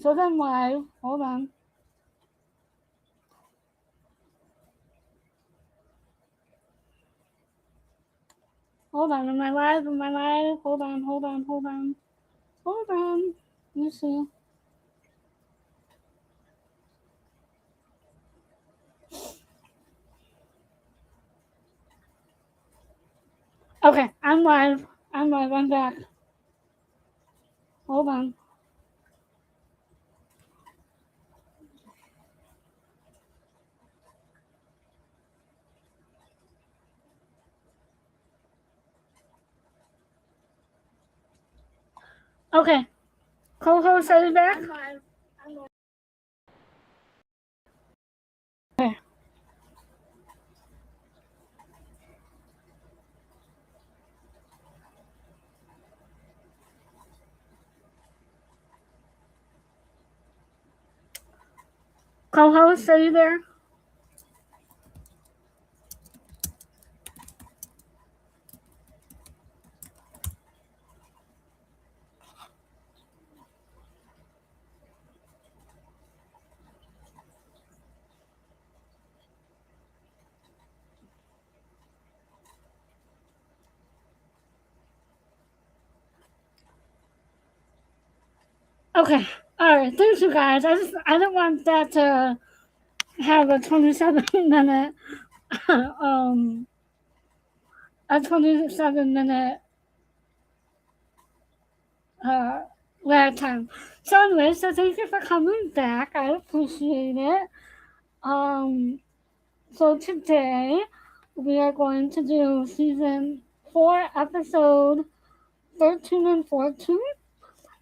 So then live. Hold on. Hold on. Am I live? Am I live? Hold on. Hold on. Hold on. Hold on. Let me see. Okay, I'm live. I'm live. I'm back. Hold on. Okay. Co-host, are you back? I'm live. Okay. Co-host, are you there? Okay. All right. Thanks, you guys. I didn't want that to have a 27-minute a 27-minute lag time. So anyway, so thank you for coming back. I appreciate it. So today we are going to do season 4, episode 13 and 14.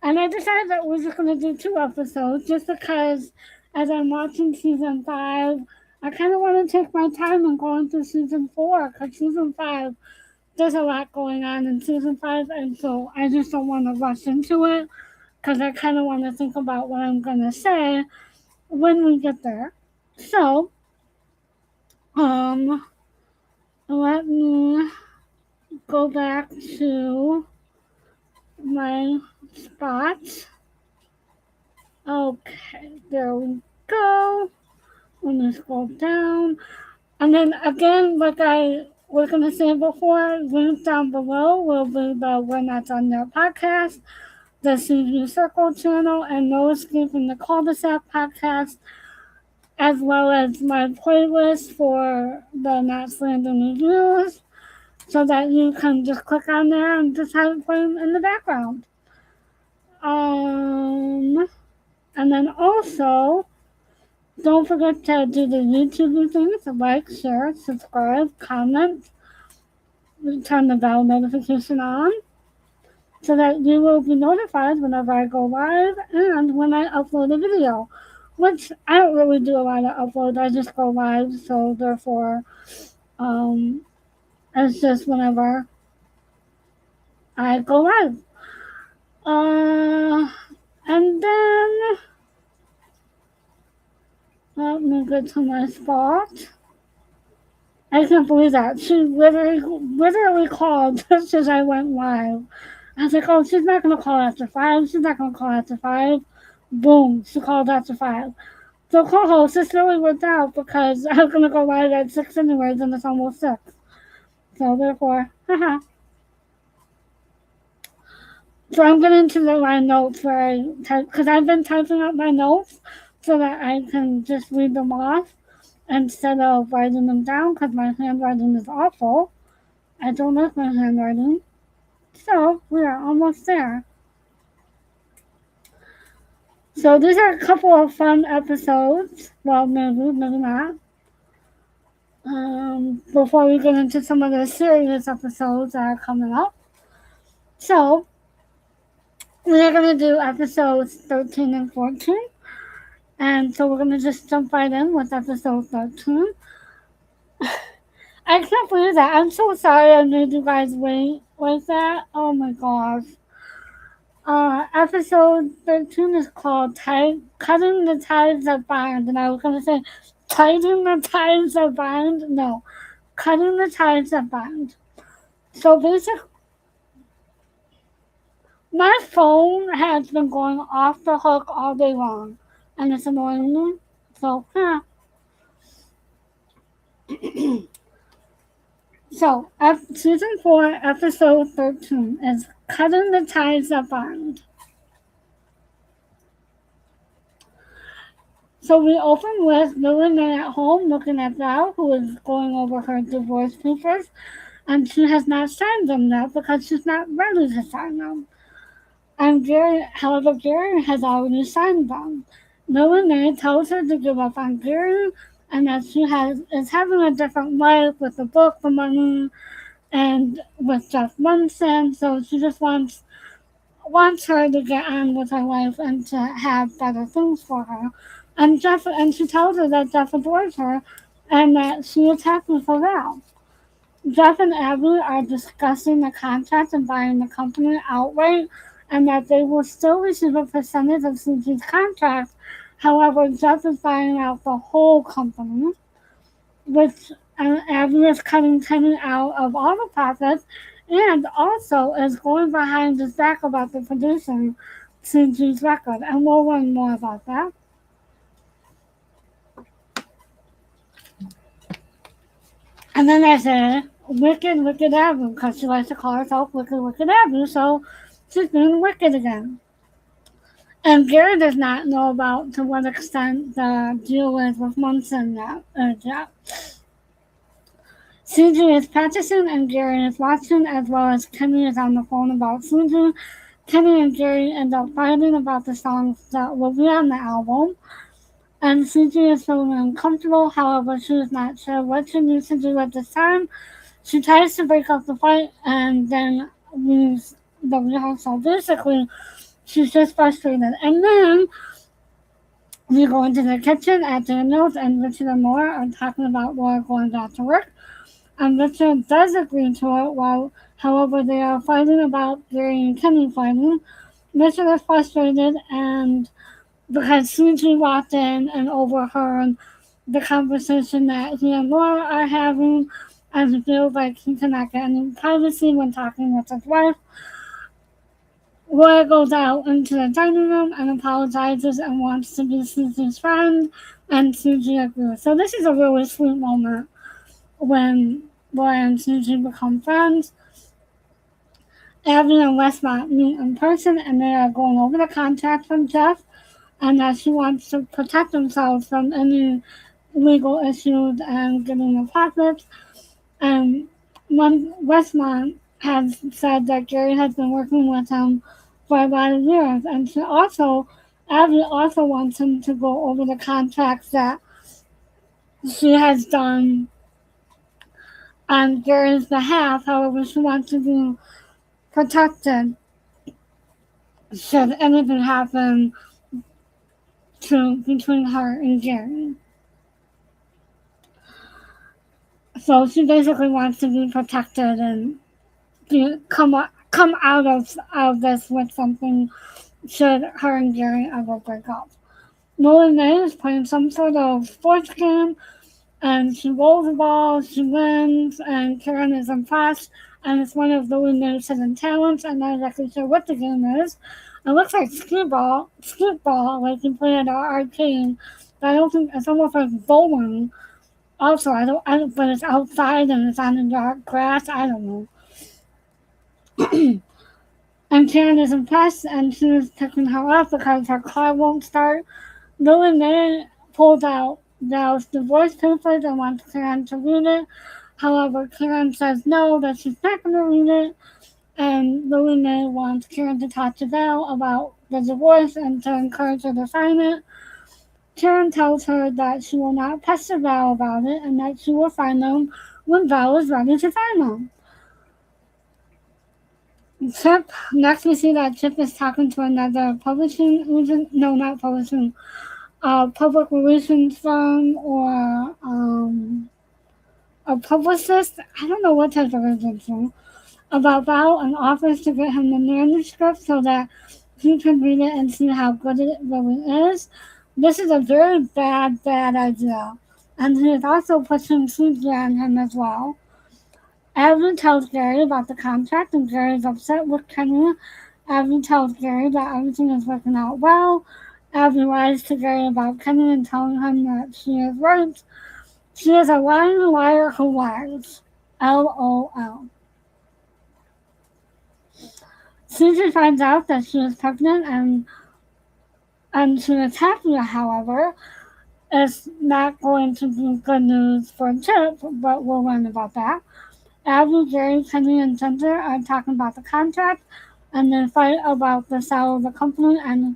And I decided that we're just going to do 2 episodes just because as I'm watching season 5, I kind of want to take my time and go into season 4 because season 5, there's a lot going on in season 5, and so I just don't want to rush into it because I kind of want to think about what I'm going to say when we get there. So, let me go back to my spots. Okay, there we go. Let me scroll down. And then again, like I was going to say before, links down below will be the We're Not Done Yet podcast, the CV Circle channel, and No Escape from the Cul-de-Sac podcast, as well as my playlist for the Knotslanding reviews, so that you can just click on there and just have it playing in the background. And then also, don't forget to do the YouTube things, like, share, subscribe, comment, turn the bell notification on, so that you will be notified whenever I go live and when I upload a video, which I don't really do a lot of upload. I just go live, so therefore, it's just whenever I go live. And then let me get to my spot. I can't believe that. She literally called just as I went live. I was like, oh, she's not going to call after 5. She's not going to call after 5. Boom, she called after 5. So co-host, this really worked out because I was going to go live at 6 anyways, and it's almost 6. So therefore, haha. So I'm getting to my notes where I type, because I've been typing up my notes so that I can just read them off instead of writing them down because my handwriting is awful. I don't like my handwriting. So we are almost there. So these are a couple of fun episodes. Well, maybe not. Before we get into some of the serious episodes that are coming up. So we are going to do episodes 13 and 14. And so we're going to just jump right in with episode 13. I can't believe that. I'm so sorry I made you guys wait like that. Oh my gosh. Episode 13 is called Cutting the Ties That Bind. And I was going to say, Tighten the Ties That Bind. No, Cutting the Ties That Bind. So basically, My phone has been going off the hook all day long, and it's annoying me. So, yeah. So, season 4, episode 13 is Cutting the Ties That Bind. So we open with Lily at home looking at Val, who is going over her divorce papers, and she has not signed them yet because she's not ready to sign them. And however, Gary has already signed them. Lily tells her to give up on Gary and that is having a different life with the book, the money, and with Jeff Munson. So she just wants her to get on with her life and to have better things for her. And she tells her that Jeff adores her and that she is happy for Val. Jeff and Abby are discussing the contract and buying the company outright and that they will still receive a percentage of CG's contract. However, Jeff is buying out the whole company, which Abby is cutting Kenny out of all the profits and also is going behind his back about the producing CG's record. And we'll learn more about that. And then there's a Wicked Abby, because she likes to call herself Wicked Abby, so she's being wicked again. And Gary does not know about to what extent the deal is with Munson yet. CG is practicing and Gary is watching, as well as Kenny is on the phone about CG. Kenny and Gary end up fighting about the songs that will be on the album. And CG is feeling uncomfortable, however, she is not sure what she needs to do at this time. She tries to break up the fight and then leaves the rehearsal. Basically, she's just frustrated. And then we go into the kitchen at Daniel's, and Richard and Laura are talking about Laura going back to work. And Richard does agree to it, while, however, they are fighting about Gary and Kenny fighting. Richard is frustrated and because CG walked in and overheard the conversation that he and Laura are having, and he feels like he cannot get any privacy when talking with his wife. Laura goes out into the dining room and apologizes and wants to be CG's friend, and CG agrees. So this is a really sweet moment when Laura and CG become friends. Abby and Westmont meet in person, and they are going over the contract from Jeff, and that she wants to protect themselves from any legal issues and getting the profits. And Westmont has said that Gary has been working with him for a lot of years, and Abby also wants him to go over the contracts that she has done on Gary's behalf. However, she wants to be protected should anything happen between her and Gary. So she basically wants to be protected and come out of this with something should her and Gary ever break up. Molly May is playing some sort of sports game, and she rolls the ball, she wins, and Karen is impressed, and it's one of Lily May's hidden talents. I'm not exactly sure what the game is. It looks like skee-ball, like you play at an arcade, but I don't think it's almost like bowling. Also, but it's outside and it's on the dark grass. I don't know. And Karen is impressed, and she is picking her up because her car won't start. Lily May pulls out Val's divorce papers and wants Karen to read it. However, Karen says no, that she's not going to read it. And Lily May wants Karen to talk to Val about the divorce and to encourage her to sign it. Karen tells her that she will not pester Val about it and that she will sign them when Val is ready to sign them. Next we see that Chip is talking to another publishing agent, no, not publishing, public relations firm or a publicist, I don't know what type of agency, about Val and offers to get him the manuscript so that he can read it and see how good it really is. This is a very bad idea, and he is also pushing CG on him as well. Abby tells Gary about the contract, and Gary is upset with Kenny Abby tells Gary that everything is working out well. Abby lies to Gary about Kenny and telling him that she is right. She is a lying liar who lies. LOL. Susie finds out that she is pregnant and she is happy, however. It's not going to be good news for Chip, but we'll learn about that. Abby, Gary, Kenny, and Ginger are talking about the contract, and they fight about the sale of the company, and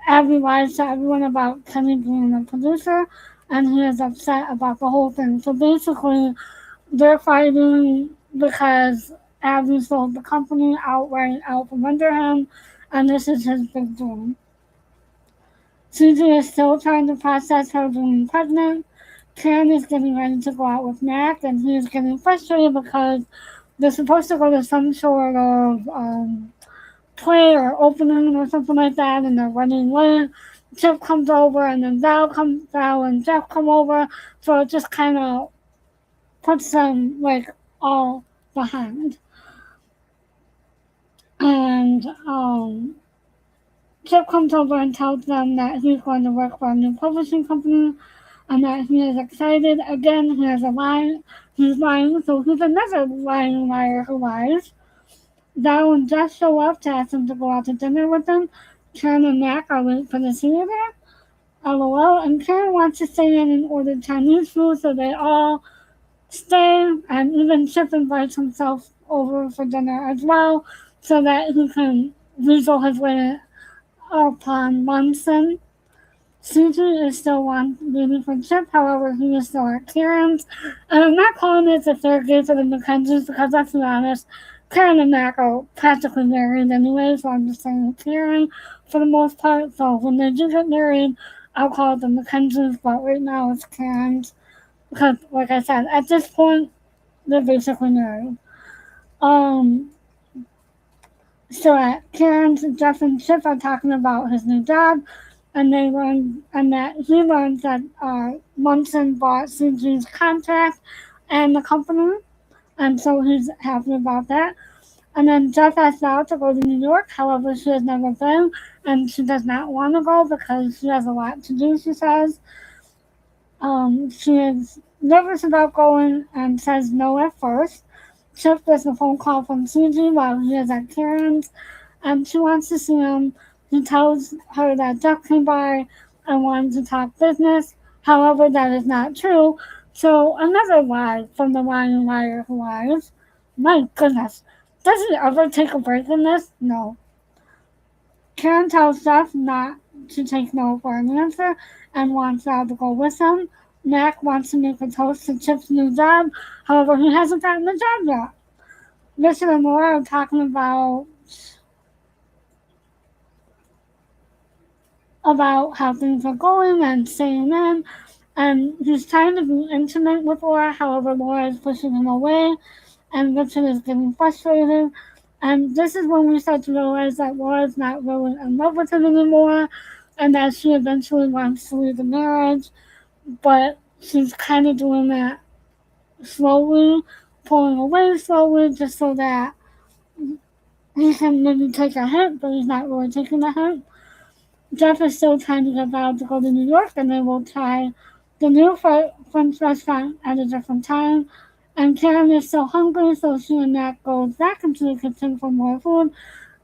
Abby lies to everyone about Kenny being a producer, and he is upset about the whole thing. So basically, they're fighting because Abby sold the company outright out from under him, and this is his big dream. Susie is still trying to process her being pregnant. Karen is getting ready to go out with Mack, and he is getting frustrated because they're supposed to go to some sort of play or opening or something like that, and they're running late. Chip comes over, and then Val and Jeff come over, so it just kind of puts them like all behind. And Chip comes over and tells them that he's going to work for a new publishing company and that he is excited. Again, he has a lie. He's lying, so he's another lying liar who lies. Val and Jeff show up to ask him to go out to dinner with them. Karen and Mack are late for the theater. LOL. And Karen wants to stay in and order Chinese food, so they all stay. And even Chip invites himself over for dinner as well, so that he can weasel his way upon Munson. Susie is still waiting for Chip, however, he is still at Karen's. And I'm not calling it the third gate for the Mackenzies because, let's be honest, Karen and Mack are practically married anyway, so I'm just saying Karen for the most part. So when they do get married, I'll call it the Mackenzies, but right now it's Karen's. Because, like I said, at this point, they're basically married. So at Karen's, Jeff and Chip are talking about his new job, and he learns that Munson bought Susie's contract and the company, and so he's happy about that. And then Jeff asks Val to go to New York, however, she has never been, and she does not want to go because she has a lot to do, she says. She is nervous about going and says no at first. Chip gets a phone call from Susie while he is at Karen's, and she wants to see him. He tells her that Jeff came by and wanted to talk business. However, that is not true. So another lie from the lying liar who lies. My goodness. Does he ever take a break in this? No. Karen tells Jeff not to take no for an answer and wants Val to go with him. Mack wants to make a toast to Chip's new job. However, he hasn't gotten the job yet. Richard and Laura are talking about how things are going and staying in. And he's trying to be intimate with Laura. However, Laura is pushing him away. And Richard is getting frustrated. And this is when we start to realize that Laura's not really in love with him anymore. And that she eventually wants to leave the marriage. But she's kind of doing that slowly, pulling away slowly, just so that he can maybe take a hint, but he's not really taking a hint. Jeff is still trying to get Val to go to New York, and they will try the new French restaurant at a different time. And Karen is still hungry, so she and Mack go back into the kitchen for more food.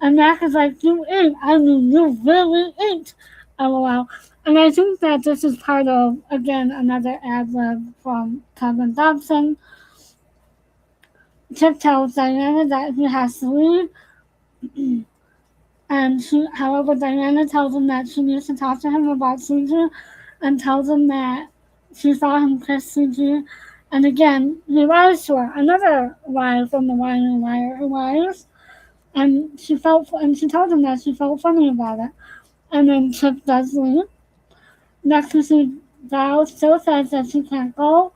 And Mack is like, "You ate. I mean, you really ate." LOL. And I think that this is part of, again, another ad-lib from Kevin Dobson. Chip tells Diana that he has to leave. However, Diana tells him that she needs to talk to him about Susie and tells him that she saw him kiss Susie. And again, he lies to her. Another lie from the lying liar who lies. And she told him that she felt funny about it. And then Chip does leave. Next we see Val still says that she can't go,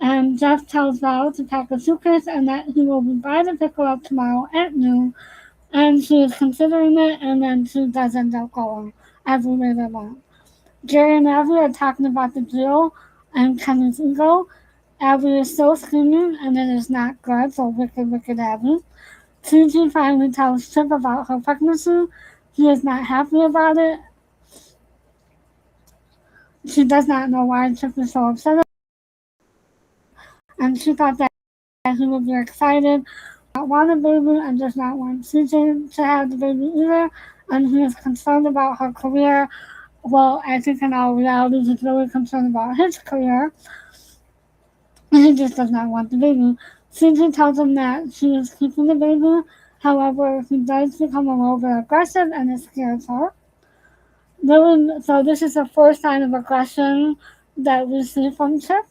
and Jeff tells Val to pack a suitcase and that he will be by to pick her up tomorrow at noon. And she is considering it, and then she does end up going, as we later learn. Jerry and Abby are talking about the deal and Kenny's ego. Abby is still screaming, and it is not good, so wicked, wicked Abby. Susie finally tells Chip about her pregnancy. He is not happy about it. She does not know why Chip is so upset, and she thought that he would be excited, not want a baby, and does not want Susie to have the baby either. And he is concerned about her career. Well, I think in all reality, he's really concerned about his career. He just does not want the baby. Susie tells him that she is keeping the baby. However, he does become a little bit aggressive and it scares her. So this is the first sign of aggression that we see from Chip.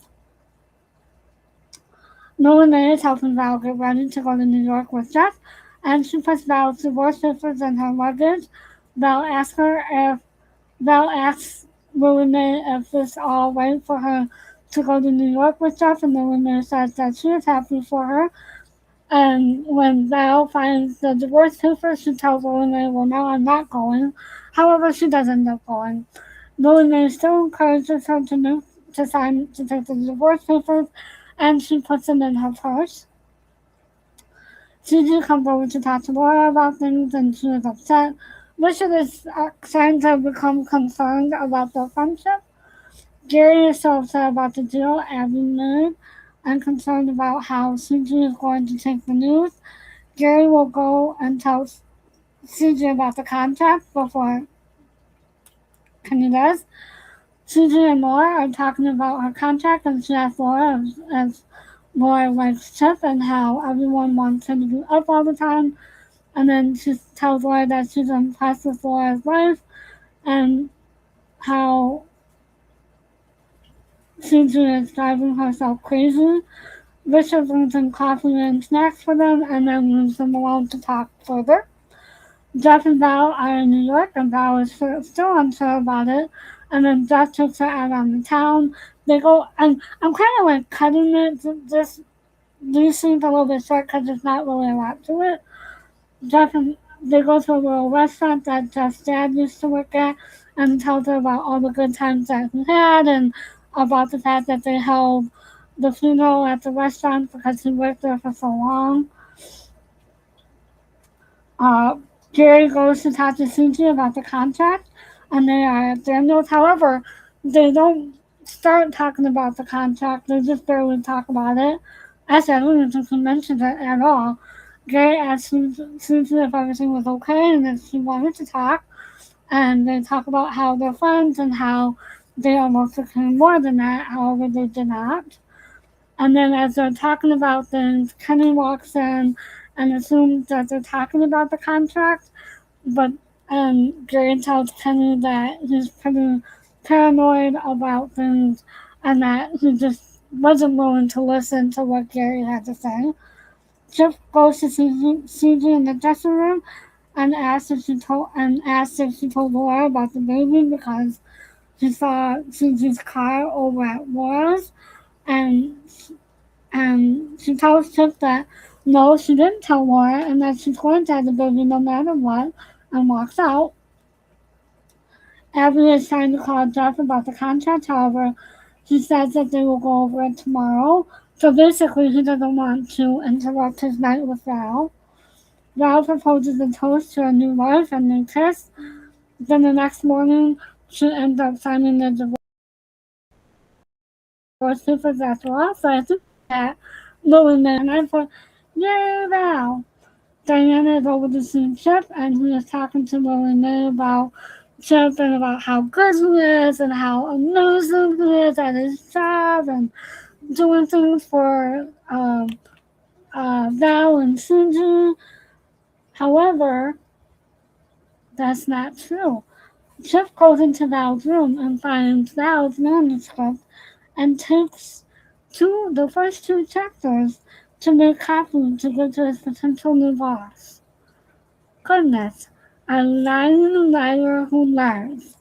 Michelelee is helping Val get ready to go to New York with Jeff, and she puts Val's divorce papers in her luggage. Val asks her if Val asks Michelelee if it's all right for her to go to New York with Jeff, and Michelelee says that she is happy for her. And when Val finds the divorce papers, she tells Michelelee, "Well, no, I'm not going." However, she does end up going. Michelelee still encourages her to take the divorce papers, and she puts them in her purse. Susie comes over to talk to Laura about things, and she is upset. Richard is starting to become concerned about their friendship. Gary is so upset about the deal Abby made and concerned about how Susie is going to take the news. Gary will go and tell Susie about the contract before Kenny does. Susie and Laura are talking about her contract, and she asks Laura if Laura likes Chip and how everyone wants him to be up all the time. And then she tells Laura that she's impressed with Laura's life and how Susie is driving herself crazy. Richard brings in coffee and snacks for them and then leaves them alone to talk further. Jeff and Val are in New York, and Val is still unsure about it. And then Jeff takes her out on the town. They go, and I'm kind of like cutting it. These scenes a little bit short because there's not really a lot to it. Jeff and they go to a little restaurant that Jeff's dad used to work at, and tells her about all the good times that he had, and about the fact that they held the funeral at the restaurant because he worked there for so long. Uh, Jerry goes to talk to Susie about the contract, and they are at their notes. However, they don't start talking about the contract. They just barely talk about it. Actually, I don't even think he mentions it at all. Gary asked Susie if everything was okay and if she wanted to talk. And they talk about how they're friends and how they almost became more than that. However, they did not. And then as they're talking about things, Kenny walks in and assumes that they're talking about the contract. But Gary tells Kenny that he's pretty paranoid about things and that he just wasn't willing to listen to what Gary had to say. Chip goes to Susie in the dressing room and asks if she told Laura about the baby because she saw Susie's car over at Laura's, and she tells Chip that no, she didn't tell Laura, and that she's going to have the baby no matter what, and walks out. Abby is trying to call Jeff about the contract, however, he says that they will go over it tomorrow. So basically, he doesn't want to interrupt his night with Val. Val proposes a toast to a new life and they kiss. Then the next morning, she ends up signing the divorce papers after all. So I think that Michelelee and I thought, yay, Val. Diana is over to see Chip, and he is talking to Michelelee about Chip and about how good he is and how amazing he is at his job and doing things for Val and Susie. However, that's not true. Chip goes into Val's room and finds Val's manuscript and takes the first two chapters to make copies to give to his potential new boss. Goodness, a lying liar who lies.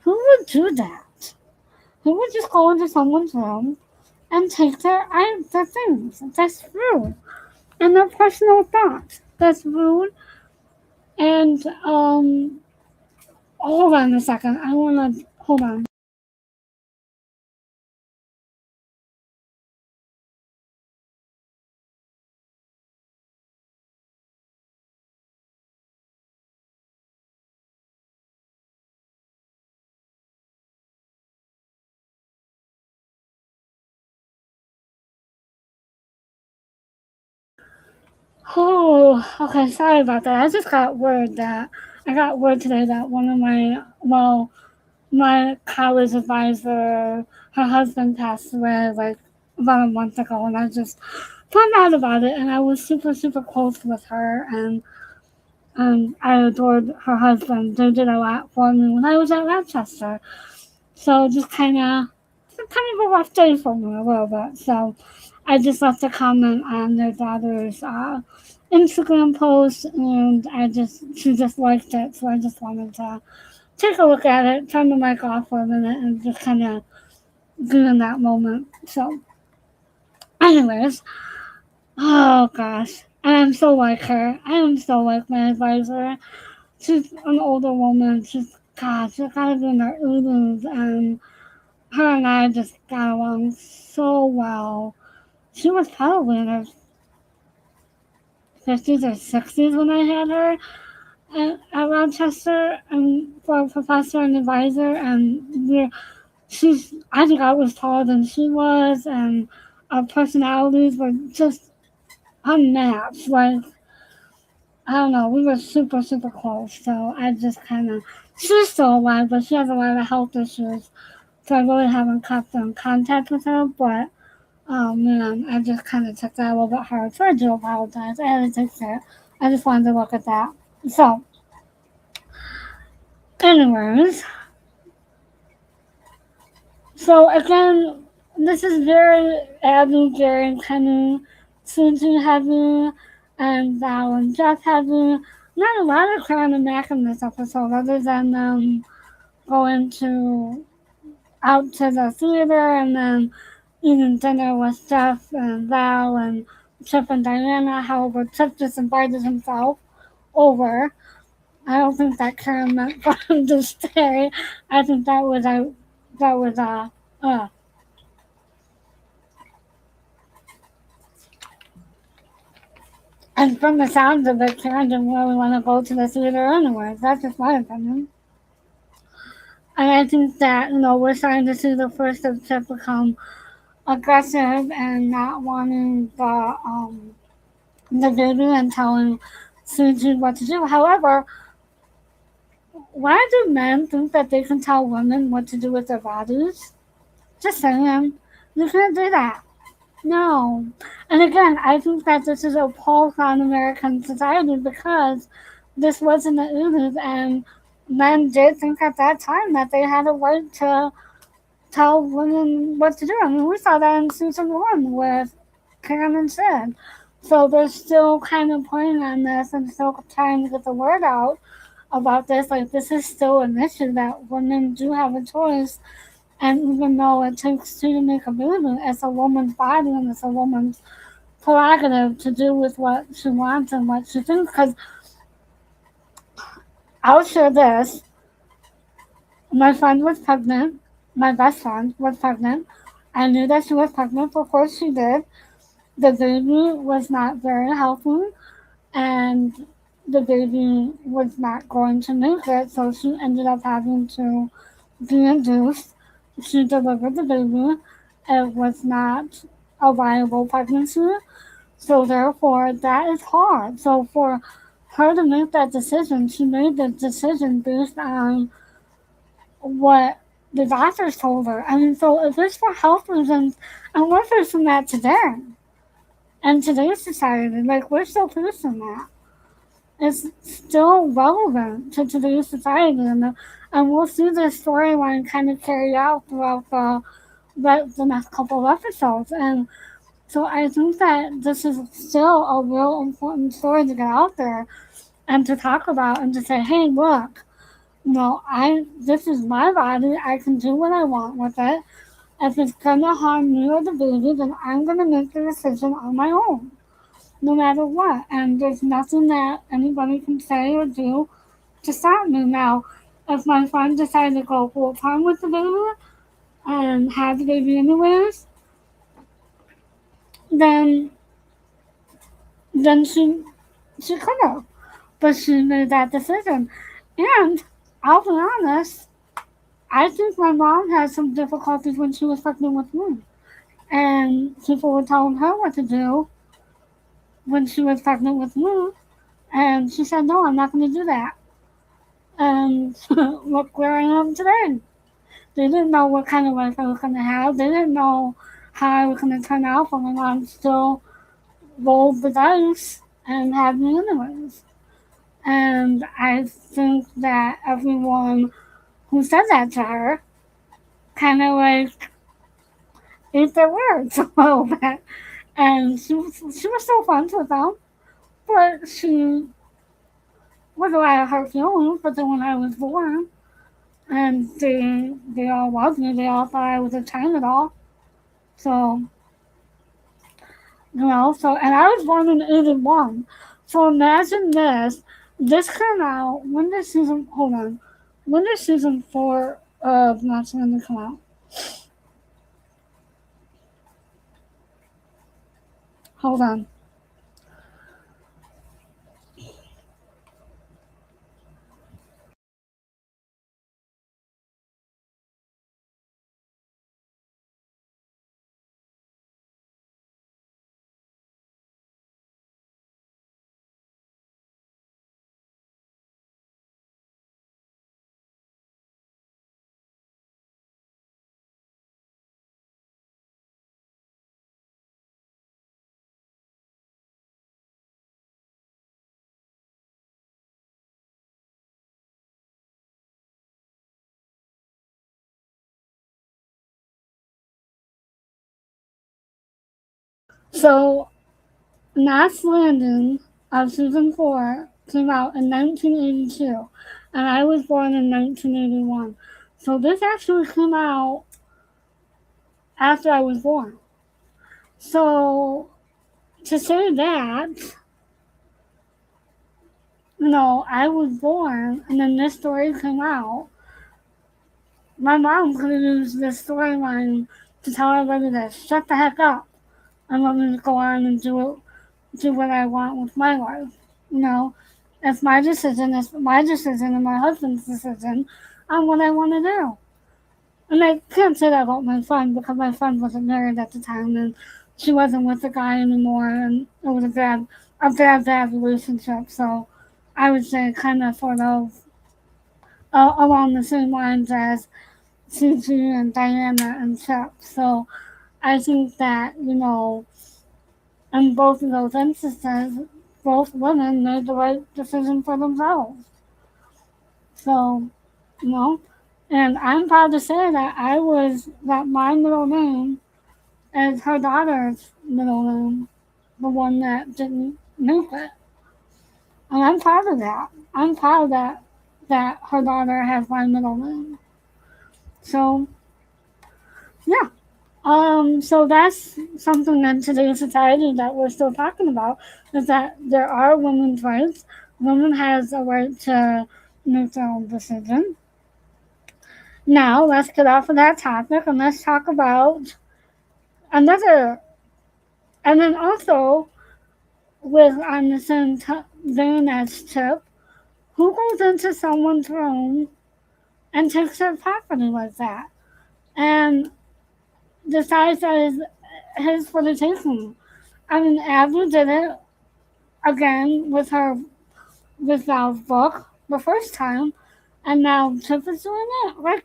Who would do that? Who would just go into someone's room and take their things? That's rude. And their personal thoughts. That's rude. And hold on a second. Hold on. Oh, okay. Sorry about that. I got word today that my college advisor, her husband passed away like about a month ago, and I just found out about it. And I was super, super close with her, and I adored her husband. They did a lot for me when I was at Rochester. So kind of a rough day for me a little bit. So I just left a comment on their daughter's Instagram post, and she just liked it. So I just wanted to take a look at it, turn the mic off for a minute, and just kind of be in that moment. So, anyways, oh gosh, I am so like her. I am so like my advisor. She's an older woman. She's gotta be in her 80s, and her and I just got along so well. She was probably in her 50s or 60s when I had her at Rochester for a professor and advisor, and I think I was taller than she was, and our personalities were just unmatched. Like, I don't know, we were super, super close. So I just she's still alive, but she has a lot of health issues. So I really haven't kept in contact with her, but oh man, I just kind of took that a little bit hard. So I do apologize. I had to take that. I just wanted to look at that. So, anyways, so again, this is very Abby, Jerry, Kenny, Susie heavy, and Val and Jeff heavy. Not a lot of Karen and Mack in this episode, other than them going out to the theater and then eating dinner with Jeff and Val and Chip and Diana. However, Chip just invited himself over. I don't think that Karen meant for him to stay. I think that was uh. And from the sounds of it, Karen didn't really want to go to the theater anyway. That's just my opinion. And I think that, we're starting to see the first of Chip become aggressive and not wanting the baby and telling Suji what to do. However, why do men think that they can tell women what to do with their bodies? Just saying. You can't do that. No. And again, I think that this is a pulse on American society because this was in the 80s and men did think at that time that they had a right to tell women what to do. I mean, we saw that in season 1 with Karen and Sid. So they're still kind of playing on this and still trying to get the word out about this. Like, this is still an issue that women do have a choice. And even though it takes two to make a baby, it's a woman's body and it's a woman's prerogative to do with what she wants and what she thinks. Because I'll share this. My friend was pregnant. My best friend was pregnant. I knew that she was pregnant before she did. The baby was not very healthy, and the baby was not going to make it, so she ended up having to be induced. She delivered the baby. It was not a viable pregnancy, so therefore that is hard. So for her to make that decision, she made the decision based on what the doctors told her. I mean, so if it's for health reasons, and we're facing that today, and today's society, like, we're still facing that. It's still relevant to today's society, and we'll see this storyline kind of carry out throughout the next couple of episodes. And so I think that this is still a real important story to get out there and to talk about and to say, hey, look, this is my body. I can do what I want with it. If it's gonna harm me or the baby, then I'm gonna make the decision on my own, no matter what. And there's nothing that anybody can say or do to stop me. Now, if my friend decided to go full time with the baby and have the baby anyways, then she could have. But she made that decision. And I'll be honest, I think my mom had some difficulties when she was pregnant with me. And people were telling her what to do. when she was pregnant with me. And she said, no, I'm not going to do that. And look where I am today. They didn't know what kind of life I was going to have. They didn't know how I was going to turn out, but my mom still rolled the dice and had me anyways. And I think that everyone who said that to her kind of like ate their words a little bit. And she was still friends with them, but she was a lot of her feelings. But then when I was born, and they all loved me, they all thought I was a Chinatown. So so and I was born in '81. So imagine this. This came out when did season? Hold on. When did season 4 of knotslanding come out? Hold on. So Knots Landing of season 4 came out in 1982, and I was born in 1981. So this actually came out after I was born. So to say that, I was born and then this story came out, my mom could have used this storyline to tell everybody to shut the heck up and let me go on and do what I want with my life. You know, it's my decision. It's my decision and my husband's decision on what I want to do. And I can't say that about my friend because my friend wasn't married at the time and she wasn't with the guy anymore, and it was a bad relationship. So I would say kind of sort of along the same lines as Gigi and Diana and Chip. So I think that in both of those instances, both women made the right decision for themselves. So, you know, and I'm proud to say that my middle name is her daughter's middle name, the one that didn't make it. And I'm proud of that. I'm proud that her daughter has my middle name. So, yeah. So that's something in today's society that we're still talking about, is that there are women's rights. Women has a right to make their own decision. Now let's get off of that topic and let's talk about another. And then also with on the same vein as Chip, who goes into someone's room and takes their property like that and decides that is his for the taking? I mean, Abby did it again with Val's book the first time, and now Chip is doing it. Like,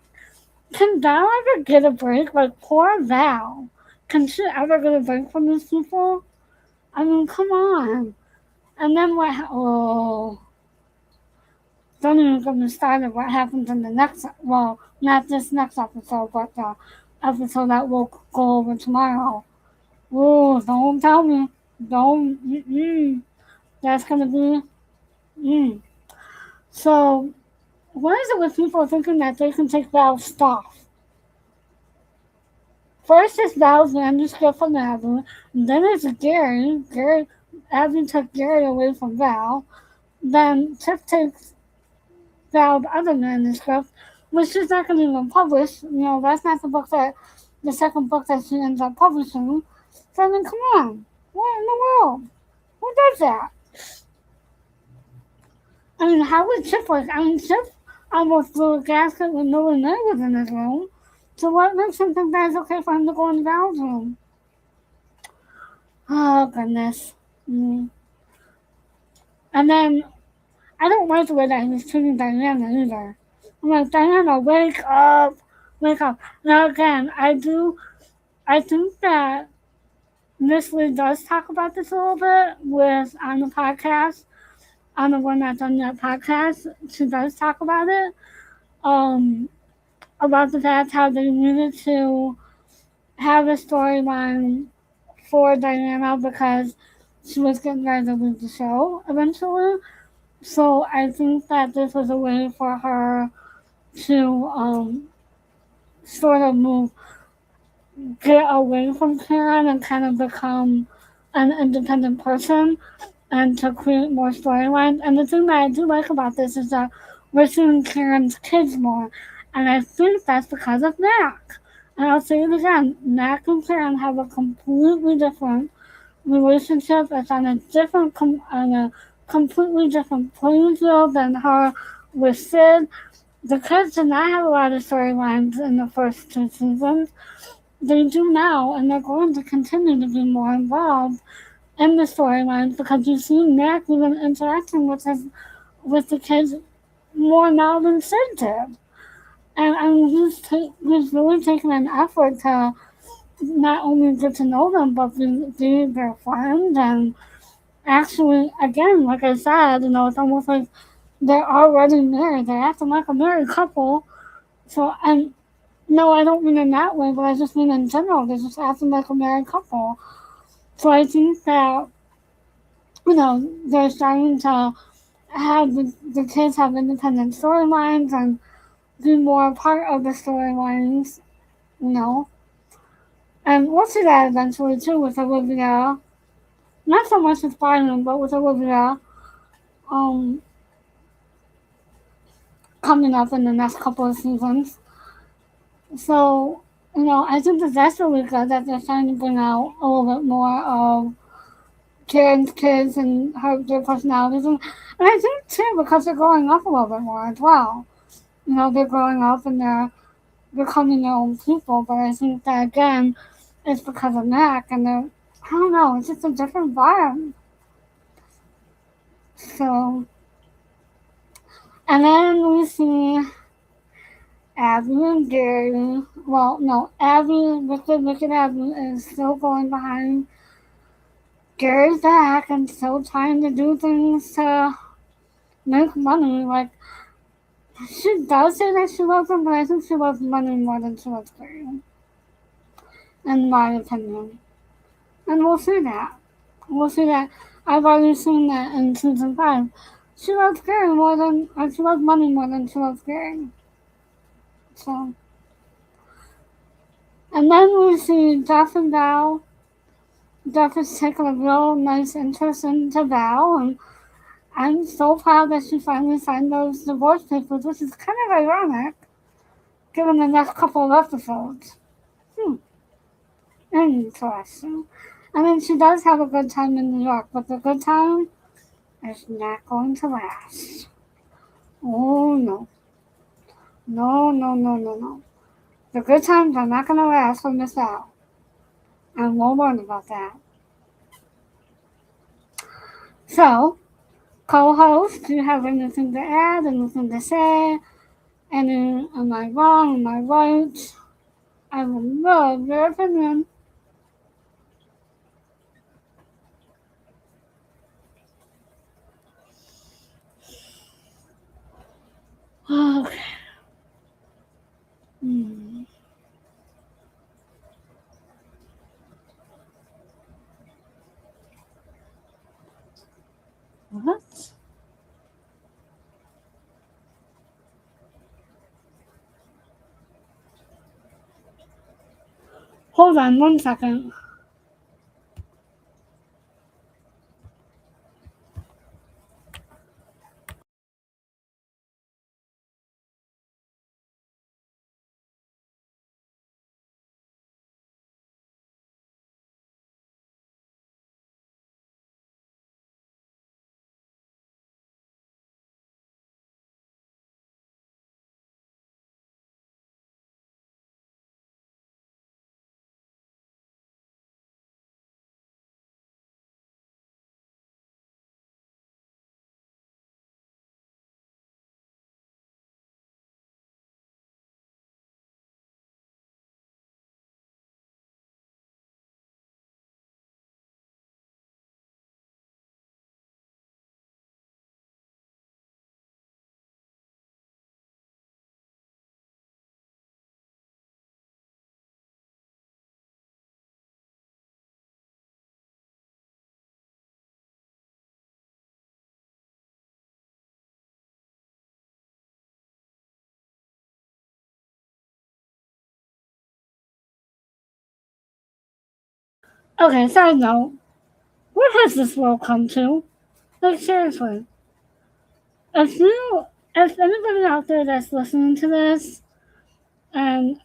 can Val ever get a break? Like, poor Val. Can she ever get a break from these people? I mean, come on. And then what? Oh, don't even get me started. What happens in the next? Well, not this next episode, but the episode that we'll go over tomorrow. Oh, don't tell me. Don't. That's gonna be. Mm. So, what is it with people thinking that they can take Val's stuff? First it's Val's manuscript from Abby, then it's Gary. Abby took Gary away from Val. Then Chip takes Val's other manuscript, which she's not going to even publish. That's not the second book that she ends up publishing. So, I mean, come on. What in the world? Who does that? I mean, how would Chip work? I mean, Chip almost blew a gasket when no one was in his room. So what makes him think that it's okay for him to go in Val's room? Oh, goodness. Mm. And then I don't like the way that he's treating Diana either. I'm like, Diana, wake up, wake up. Now again, I think that Miss Lee does talk about this a little bit with on the podcast, on the One Not Done Yet podcast. She does talk about it, um, about the fact how they needed to have a storyline for Diana because she was getting ready to leave the show eventually. So I think that this was a way for her to sort of get away from Karen and kind of become an independent person and to create more storylines. And the thing that I do like about this is that we're seeing Karen's kids more. And I think that's because of Mack. And I'll say it again, Mack and Karen have a completely different relationship. It's on a on a completely different playing field than her with Sid. The kids did not have a lot of storylines in the first two seasons. They do now, and they're going to continue to be more involved in the storylines because you see Mac even interacting with the kids more now than Sid did. And he's really taken an effort to not only get to know them, but be their friend. And actually, again, like I said, it's almost like they're already married. They're acting like a married couple. So, and no, I don't mean in that way, but I just mean in general. They're just acting like a married couple. So I think that, they're starting to have the kids have independent storylines and be more a part of the storylines, you know. And we'll see that eventually too with Olivia. Not so much with Byron, but with Olivia um, coming up in the next couple of seasons. So, I think that that's really good that they're trying to bring out a little bit more of Karen's kids and their personalities. And I think too, because they're growing up a little bit more as well. They're growing up and they're becoming their own people. But I think that again, it's because of Mac and I don't know, it's just a different vibe. So, and then we see Abby and Gary. Well, no, Wicked Abby is still going behind Gary's back and still trying to do things to make money. Like, she does say that she loves him, but I think she loves money more than she loves Gary, in my opinion. And we'll see that. We'll see that. I've already seen that in season 5. She loves Gary she loves money more than she loves Gary. So, and then we see Jeff and Val. Jeff is taking a real nice interest into Val, and I'm so proud that she finally signed those divorce papers, which is kind of ironic, given the next couple of episodes. Hmm, interesting. I mean, she does have a good time in New York, but the good time is not going to last. Oh no. No, no, no, no, no. The good times are not going to last for Miss Al. And we'll learn about that. So, co-host, do you have anything to add, anything to say? Am I wrong? Am I right? I would love your opinion. Okay. Hmm. What? Hold on 1 second. Okay, side note. What has this world come to? Like, seriously. If you, if anybody out there that's listening to this and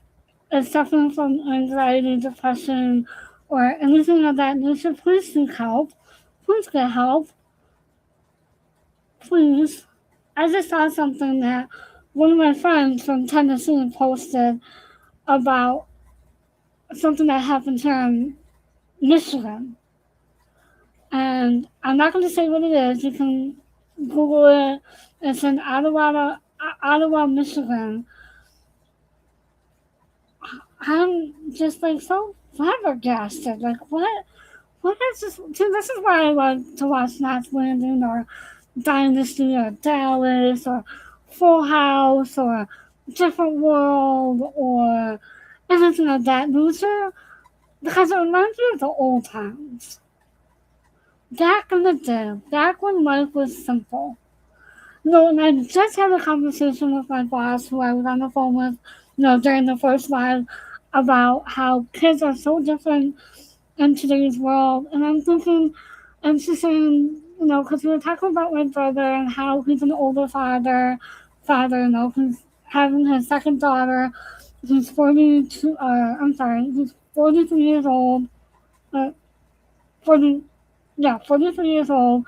is suffering from anxiety, depression, or anything of that nature, please seek help. Please get help. Please. I just saw something that one of my friends from Tennessee posted about something that happened here in Michigan. And I'm not going to say what it is. You can Google it. It's in Ottawa, Michigan. I'm just like so flabbergasted. Like, what is this? See, this is why I like to watch Knotslanding or Dynasty or Dallas or Full House or Different World or anything of that nature because it reminds me of the old times. Back in the day, back when life was simple. And I just had a conversation with my boss who I was on the phone with, during the first live about how kids are so different in today's world. And I'm thinking, and she's saying, because we were talking about my brother and how he's an older who's having his second daughter. He's 42, he's 43 years old. 40, yeah, 43 years old.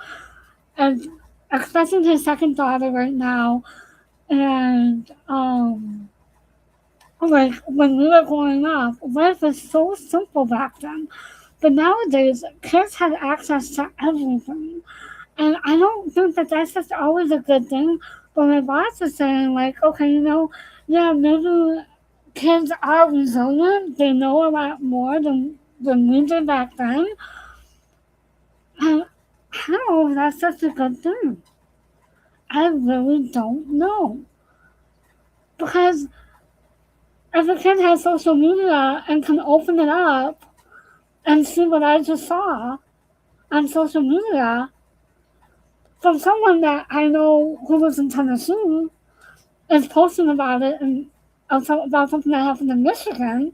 And expecting his second daughter right now. And, like, when we were growing up, life was so simple back then. But nowadays, kids have access to everything. And I don't think that that's just always a good thing. But my boss is saying, like, okay, yeah, maybe kids are resilient. They know a lot more than we did back then. And I don't know if that's such a good thing. I really don't know. Because if a kid has social media and can open it up and see what I just saw on social media from someone that I know who lives in Tennessee is posting about it and about something that happened in Michigan,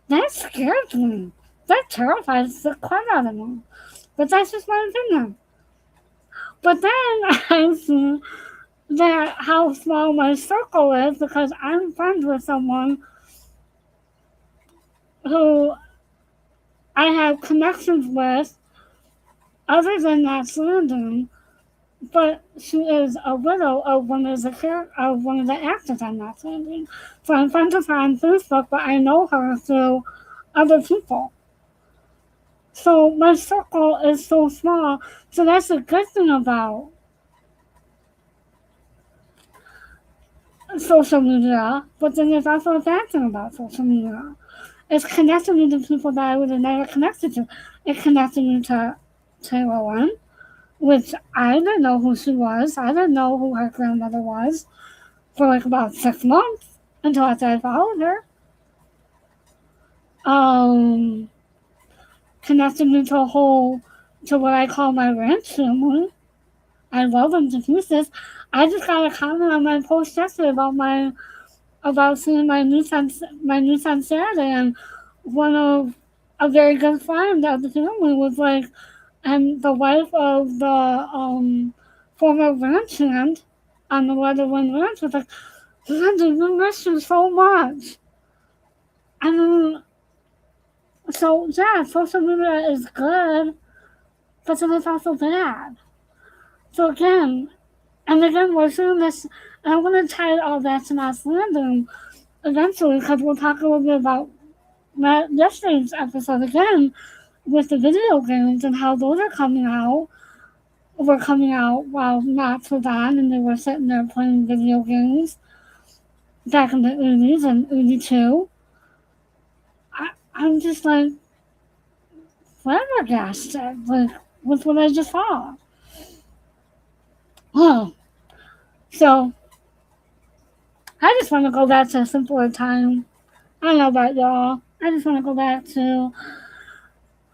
that scares me. That terrifies the crap out of me. But that's just my opinion. But then I see that how small my circle is because I'm friends with someone who I have connections with other than Knotslanding, but she is a widow of one of the actors on Knotslanding. So I'm friends with her on Facebook, but I know her through other people. So my circle is so small. So that's a good thing about social media, but then there's also a bad thing about social media. It's connecting me to people that I would have never connected to. It connected me to Taylor One, which I didn't know who she was. I didn't know who her grandmother was for like about 6 months until after I followed her. Connected me to what I call my ranch family. I love them to pieces. I just got a comment on my post yesterday about seeing my niece on Saturday, and one of a very good friend of the family was like, and the wife of the former ranch hand on the Weatherwind Ranch was like, Linda, we miss you so much. I mean, so yeah, social media is good, but then it's also bad. So again, we're seeing this, and I'm going to tie all that to Knotslanding eventually because we'll talk a little bit about yesterday's episode again with the video games and how those are coming out. Were coming out while Knots was on and they were sitting there playing video games back in the 80s and 82. I'm just like flabbergasted with what I just saw. Oh, so I just want to go back to a simpler time. I don't know about y'all. I just want to go back to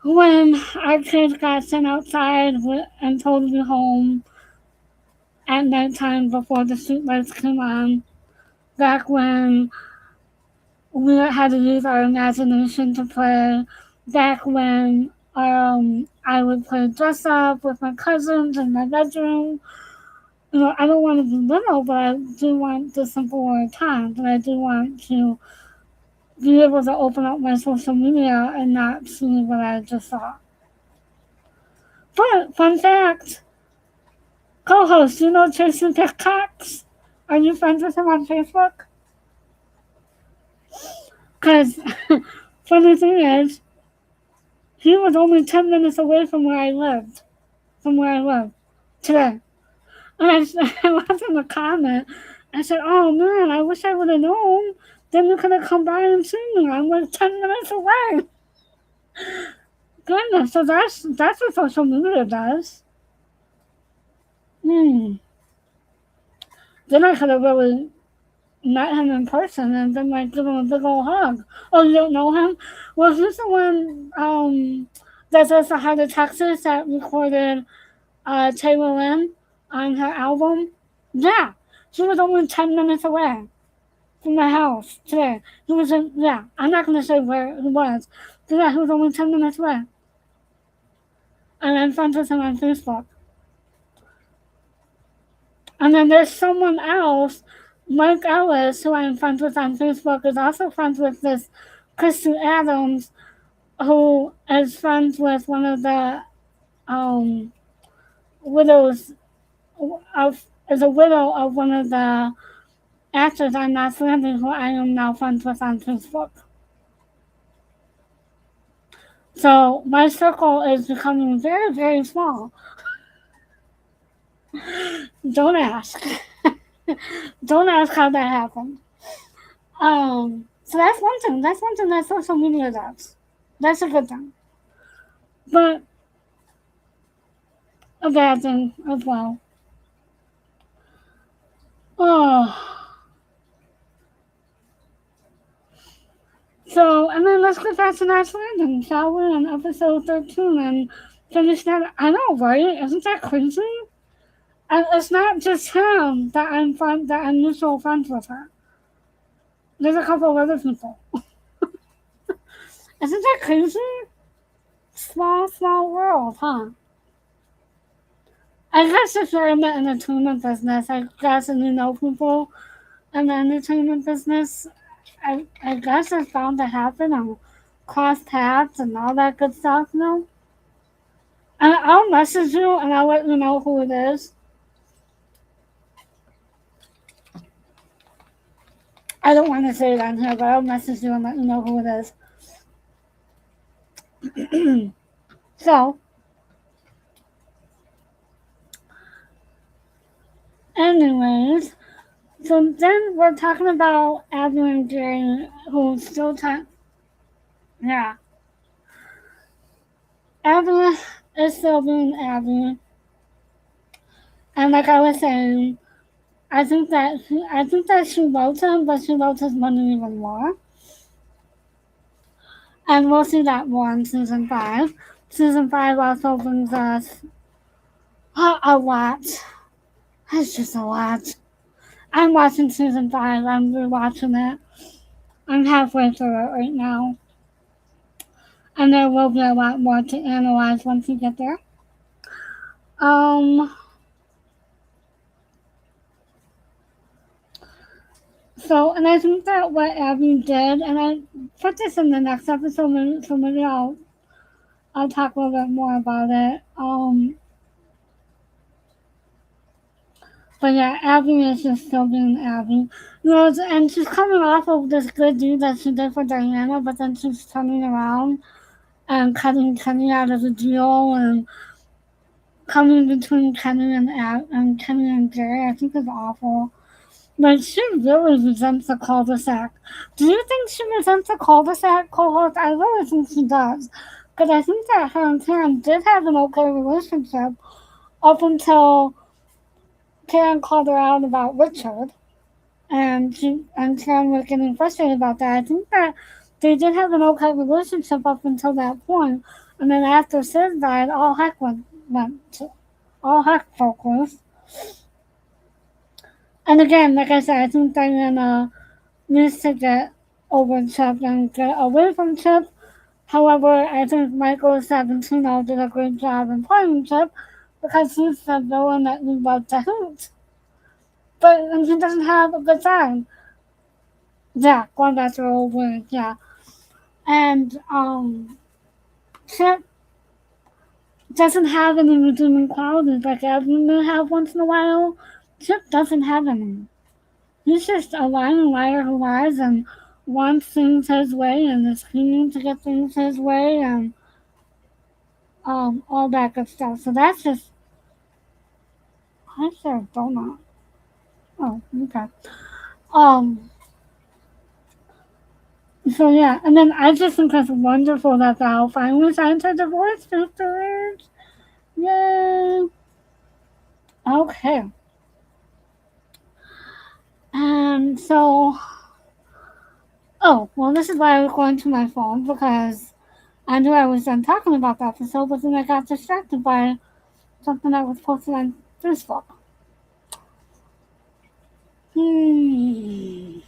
when our kids got sent outside and told to be home at nighttime before the street lights came on. Back when we had to use our imagination to play back when I would play dress up with my cousins in my bedroom. I don't want to be little, but I do want the simpler times, and I do want to be able to open up my social media and not see what I just saw. But, fun fact, co-host, you know Jason Cox? Are you friends with him on Facebook? Because, funny thing is, he was only 10 minutes away from where I lived. Today. And I left him a comment. I said, oh man, I wish I would have known. Then you could have come by and seen me. I'm like 10 minutes away. Goodness, so that's what social media does. Then I could have really met him in person and been like, give him a big old hug. Oh, you don't know him? Well, he's the one that does the Heart of Texas that recorded Taylor Lynn on her album. Yeah, he was only 10 minutes away from my house today. He was I'm not going to say where he was. But yeah, he was only 10 minutes away. And I'm friends with him on Facebook. And then there's someone else, Mike Ellis, who I'm friends with on Facebook, is also friends with this Christy Adams, who is friends with one of the widows is a widow of one of the actors on knotslanding, who I am now friends with on Facebook. So my circle is becoming very, very small. Don't ask. Don't ask how that happened. So that's one thing. That's one thing that social media does. That's a good thing. But a bad thing as well. So, and then let's get back to knotslanding, shall we, on episode 13 and finish that. I know, right? Isn't that crazy? And it's not just him that I'm mutual friends with her. There's a couple of other people. Isn't that crazy? Small, small world, huh? I guess if you're in the entertainment business, I guess, and you know people in the entertainment business, I guess it's bound to happen and cross paths and all that good stuff, you know? And I'll message you and I'll let you know who it is. I don't want to say it on here, but I'll message you and let you know who it is. So, anyways, so then we're talking about Abby and Jerry, who's still yeah. Abby is still being Abby. And like I was saying, I think that she loves him, but she loves his money even more. And we'll see that more in season 5. Season 5 also brings us a lot. It's just a lot. I'm watching season 5. I'm rewatching it. I'm halfway through it right now. And there will be a lot more to analyze once we get there. So, and I think that what Abby did, and I put this in the next episode, so maybe I'll talk a little bit more about it. But yeah, Abby is just still being Abby. And she's coming off of this good deed that she did for Diana, but then she's turning around and cutting Kenny out of the deal and coming between Kenny and Kenny and Jerry. I think is awful. But she really resents the cul-de-sac. Do you think she resents the cul-de-sac co-host? I really think she does. Because I think that her and Karen did have an okay relationship up until Karen called her out about Richard. And Karen was getting frustrated about that. I think that they did have an okay relationship up until that point. And then after Sid died, all heck broke loose. And again, like I said, I think Diana needs to get over Chip and get away from Chip. However, I think Michael Savantino did a great job in playing Chip because he's the villain that we love to hate. But and he doesn't have a good time. Yeah, going back to the old word, yeah. And Chip doesn't have any redeeming qualities like Edmund may have once in a while. Chip doesn't have any. He's just a lying liar who lies and wants things his way and is scheming to get things his way and all that good stuff. So that's just I said donut. Oh, okay. Um so yeah, and then I just think it's wonderful that Val finally signed her divorce papers. Yay. Okay. And so oh, well this is why I was going to my phone because I knew I was done talking about the episode, but then I got distracted by something that was posted on Facebook. Hmm.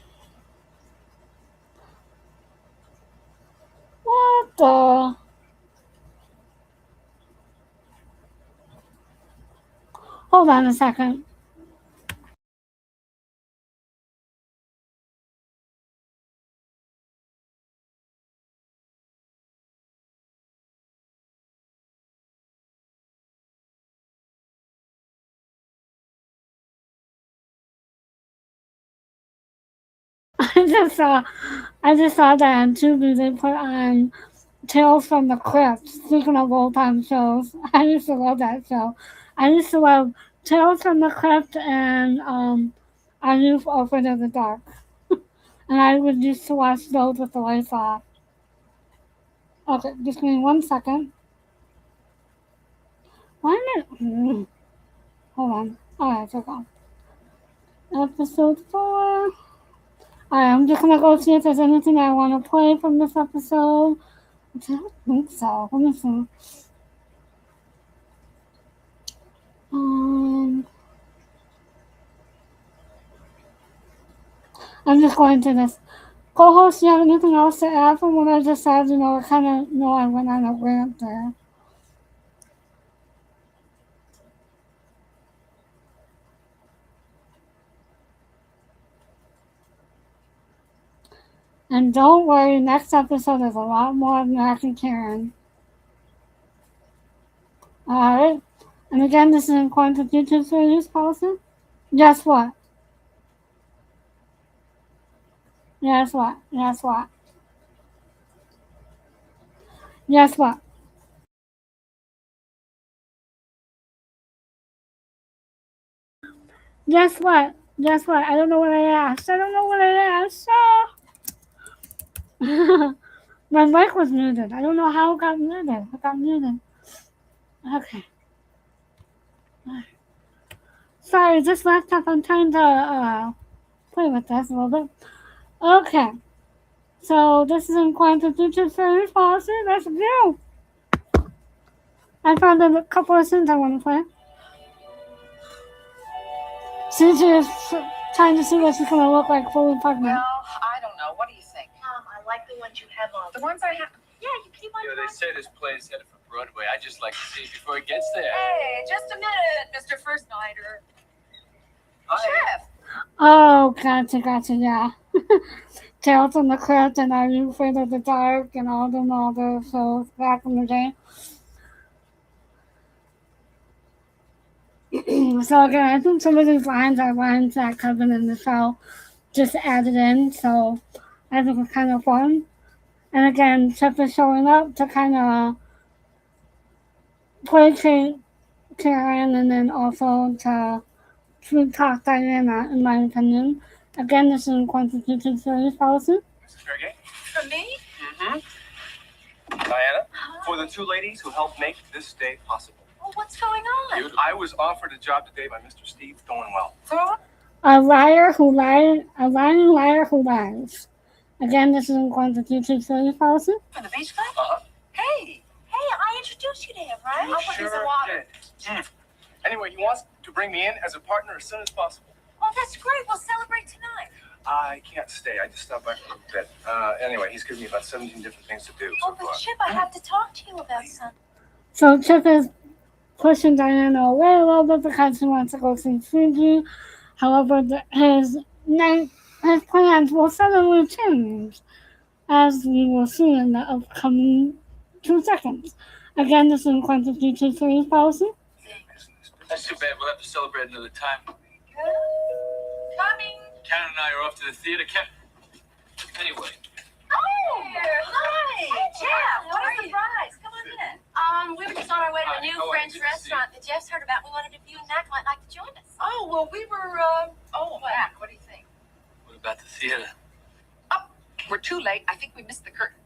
What the? Hold on a second. I just saw that on Tubi they put on Tales from the Crypt. Speaking of old time shows, I used to love that show. I used to love Tales from the Crypt and A Youth Open in the Dark. And I would used to watch those with the lights off. Okay, just give me 1 second. Why am I? Hold on. Alright, so go. Episode 4. Alright, I'm just gonna go see if there's anything I want to play from this episode. I don't think so. Let me see. I'm just going to this. Co-host, do you have anything else to add from what I just said? You know, I kind of know I went on a rant there. And don't worry, next episode is a lot more of Mack and Karen. Alright? And again, this is in accordance with YouTube series policy. Guess what? Guess what? Guess what? Guess what? Guess what? Guess what? I don't know what I asked. I don't know what I asked. My mic was muted. I don't know how it got muted. It got muted. Okay. Sorry, this laptop, I'm trying to play with this a little bit. Okay. So this is in quantum future series policy. Let's go. I found a couple of things I want to play. Since you're trying to see what she's going to look like fully pregnant. Well, I don't know. What do you think? I like the ones you have on. The ones I have. Yeah, you keep on. Yeah, they say this play is headed for Broadway. I just like to see it before it gets there. Hey, just a minute, Mr. First Nighter. Chef. Oh, gotcha, yeah. Tales from the Crypt and Are You Afraid of the Dark and all them other shows back in the day. So again, I think some of these lines are lines that Kevin in the show just added in, so I think it's kind of fun. And again, Chip is showing up to kind of placate Karen and then also to sweet talk Diana, in my opinion. Again, this is in Constitution Series policy. Mrs. Sergey? For me? Mm-hmm. Diana, for the two ladies who helped make this day possible. Well, what's going on? I was offered a job today by Mr. Steve Thornwell. A lying liar who lies. Again, this is in Constitution Series policy. For the beach club? Uh-huh. Hey, I introduced you to him, right? I'll put you some water. Did. Anyway, he wants to bring me in as a partner as soon as possible. Oh, that's great. We'll celebrate tonight. I can't stay. I just stopped by for a bit. Anyway, he's given me about 17 different things to do so Oh, but far. Chip, I have to talk to you about something. So Chip is pushing Diana away a little bit because he wants to go see Suji. However, his plans will suddenly change, as we will see in the upcoming 2 seconds. Again, this is in quantity 2 series policy. That's too bad. We'll have to celebrate another time. Coming. Karen and I are off to the theater. Anyway. Oh, hi. Hey, Jeff. What a surprise. Come on in. We were just on our way to a new French restaurant that Jeff's heard about. We wondered if you and Mack might like to join us. Oh, well, we were, Mack, what do you think? What about the theater? Oh, we're too late. I think we missed the curtain.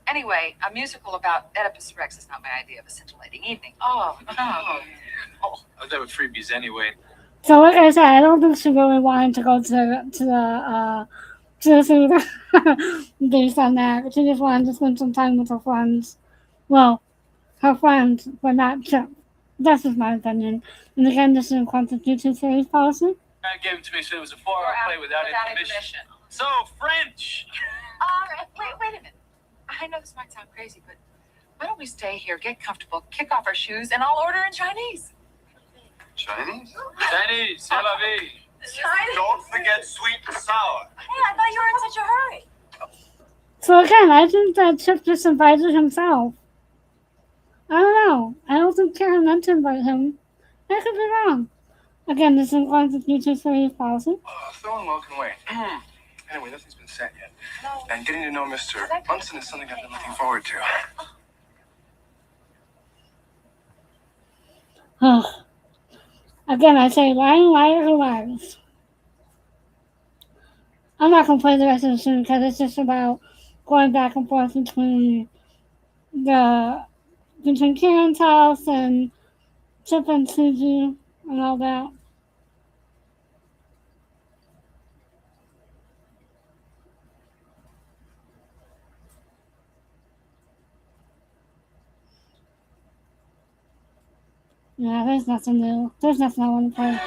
Anyway, a musical about Oedipus Rex is not my idea of a scintillating evening. Oh. I was there with freebies anyway. So, like I said, I don't think she really wanted to go to the theater based on that. She just wanted to spend some time with her friends. Well, her friends, but not Chip. That's just my opinion. And again, this is in quantity 2 series policy. I gave it to me, so it was a 4-hour play without intermission. So, French! All right. Wait a minute. I know this might sound crazy, but why don't we stay here, get comfortable, kick off our shoes, and I'll order in Chinese. Chinese? Chinese, c'est la vie. Chinese? Don't forget sweet and sour. Hey, I thought you were in such a hurry. So again, I think that Chip just invited himself. I don't know. I don't think Karen meant to invite him. I could be wrong. Again, this is in quantity 2 series policy. Throwing welcome away. Anyway, nothing's been said yet. No. And getting to know Mr. Munson is something I've been looking forward to. Again, I say lying liars or liars. I'm not going to play the rest of the scene because it's just about going back and forth between Karen's house and Chip and Suji and all that. Yeah, there's nothing new. There's nothing I want to play.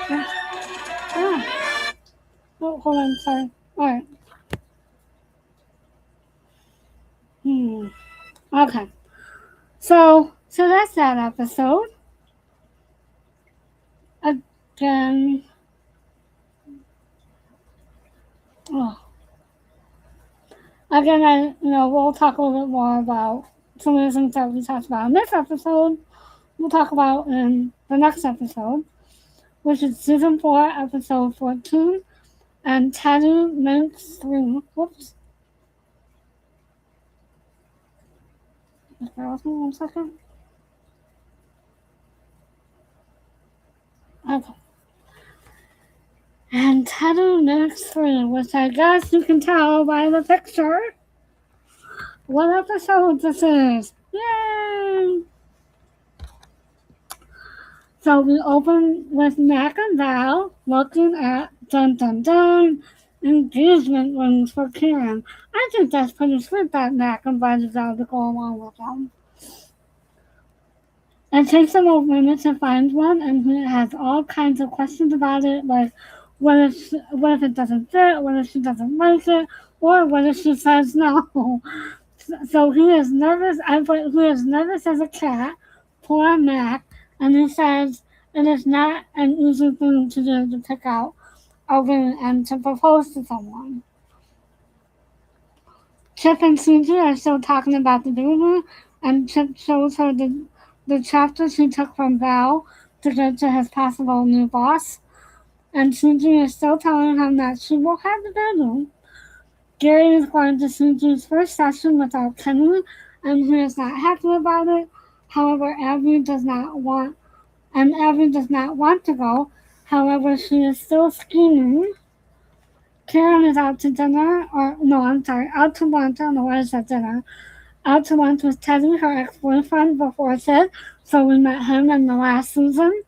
Oh, hold on, sorry. Alright. Okay. So that's that episode. Again. Again, we'll talk a little bit more about some of the things that we talked about in this episode. We'll talk about in the next episode, which is season 4, episode 14, and Tattoo Makes 3. Whoops. Bear with me 1 second. Okay. And Tattoo Makes 3, which I guess you can tell by the picture what episode this is. Yay! So we open with Mack and Val looking at engagement rings for Karen. I think that's pretty sweet that Mack invited Val to go along with them. It takes him a minute to find one, and he has all kinds of questions about it, like what if it doesn't fit, what if she doesn't like it, or what if she says no. So he is nervous. He is nervous as a cat. Poor Mack. And he says it is not an easy thing to do to pick out a ring and to propose to someone. Chip and Suji are still talking about the baby, and Chip shows her the chapter she took from Val to get to his possible new boss. And Suji is still telling him that she will have the baby. Gary is going to Suji's first session without Kenny, and he is not happy about it. However, Abby does not want to go. However, she is still scheming. Karen is out to dinner, out to lunch. I don't know why I said dinner. Out to lunch with Teddy, her ex-boyfriend, before Sid. So we met him in the last season.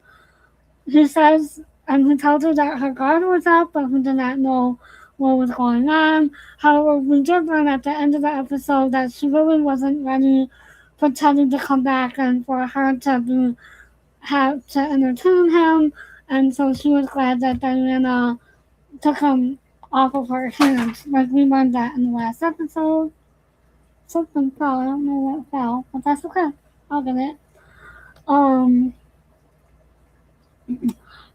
He says, and he told her that her guard was up, but he did not know what was going on. However, we did learn at the end of the episode that she really wasn't ready for Teddy to come back and for her to have to entertain him, and so she was glad that Diana took him off of her hands. Like we learned that in the last episode. Something fell. I don't know what fell, but that's okay. I'll get it.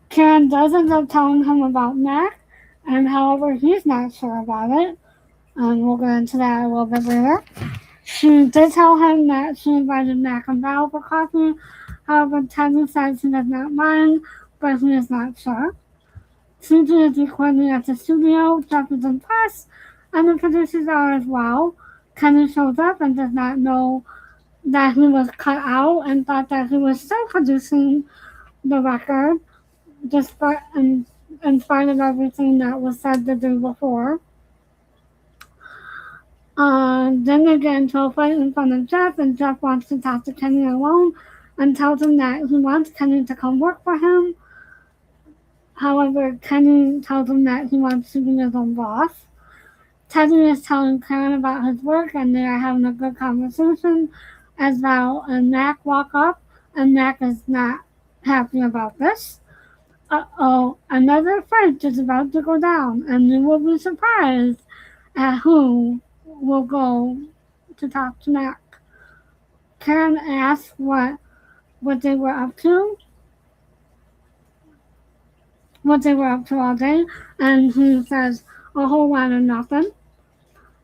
Karen does end up telling him about Mack, and however, he's not sure about it. We'll get into that a little bit later. She did tell him that she invited Mack and Val for coffee. However, Teddy says he does not mind, but he is not sure. CG is recording at the studio. Jeff is impressed, and the producers are as well. Kenny shows up and does not know that he was cut out and thought that he was still producing the record, despite in spite of everything that was said the day before. Then they get into a fight in front of Jeff, and Jeff wants to talk to Kenny alone and tells him that he wants Kenny to come work for him. However, Kenny tells him that he wants to be his own boss. Teddy is telling Karen about his work, and they are having a good conversation as Val and Mack walk up, and Mack is not happy about this. Another fight is about to go down, and you will be surprised at who will go to talk to Mack. Karen asks what they were up to all day, and he says a whole lot of nothing.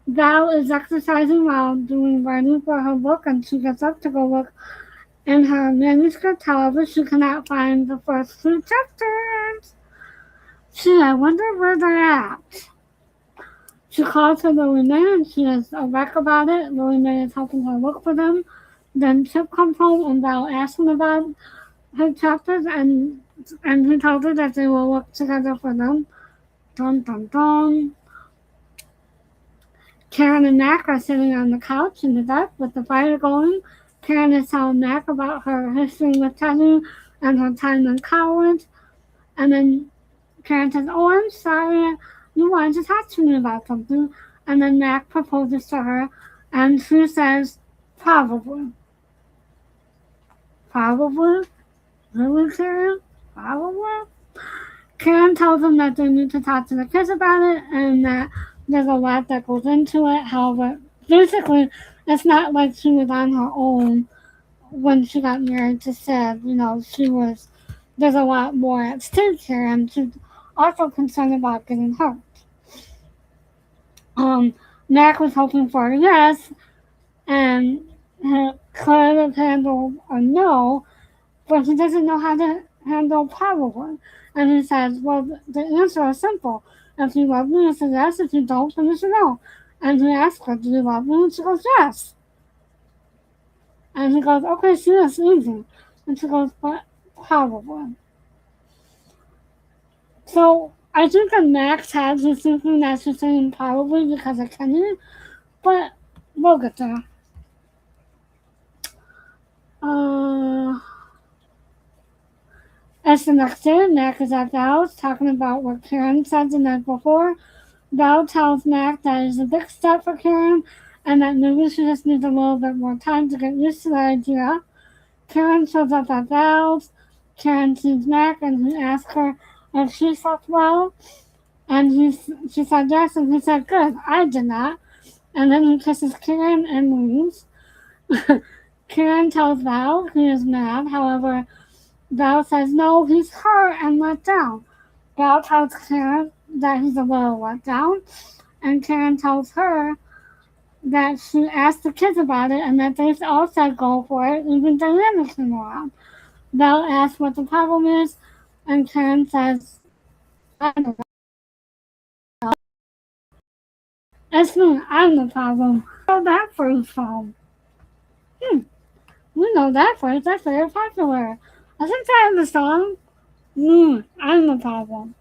Val is exercising while doing writing for her book, and she gets up to go look in her manuscript. However, she cannot find the first 3 chapters. I wonder where they're at. She calls for Lily Mae, and she is a wreck about it. Lily Mae is helping her look for them. Then Chip comes home, and Val asks him about her chapters, and he tells her that they will work together for them. Dun dun dun. Karen and Mack are sitting on the couch in the dark with the fire going. Karen is telling Mack about her history with Teddy and her time in college. And then Karen says, "Oh, I'm sorry. You wanted to talk to me about something." And then Mack proposes to her, and she says, "Probably." Probably? Really, Karen? Probably? Karen tells them that they need to talk to the kids about it, and that there's a lot that goes into it. However, basically, it's not like she was on her own when she got married to Sid. There's a lot more at stake here, and she's also concerned about getting hurt. Mack was hoping for a yes, and he could have handled a no, but he doesn't know how to handle probably. And he says, "Well, the answer is simple. If you love me, it's a yes. If you don't, then it's a no." And he asks her, "Do you love me?" And she goes, "Yes." And he goes, "Okay, see, it's easy." And she goes, "But probably." So I think that Max has is thinking that she's saying probably because of Kenny, but we'll get there. It's the next day. Mack is at Val's talking about what Karen said the night before. Val tells Mack that it's a big step for Karen and that maybe she just needs a little bit more time to get used to the idea. Karen shows up at Val's. Karen sees Mack and he asks her if she slept well. And she said yes, and he said, "Good, I did not." And then he kisses Karen and leaves. Karen tells Val he is mad. However, Val says no, he's hurt and let down. Val tells Karen that he's a little let down, and Karen tells her that she asked the kids about it and that they all said go for it, even Diana came around. Val asks what the problem is, and Karen says, "I don't know. It's me, I'm the problem." Where did that phrase from? We know that phrase, that's very popular. I think that in the song. I'm the problem.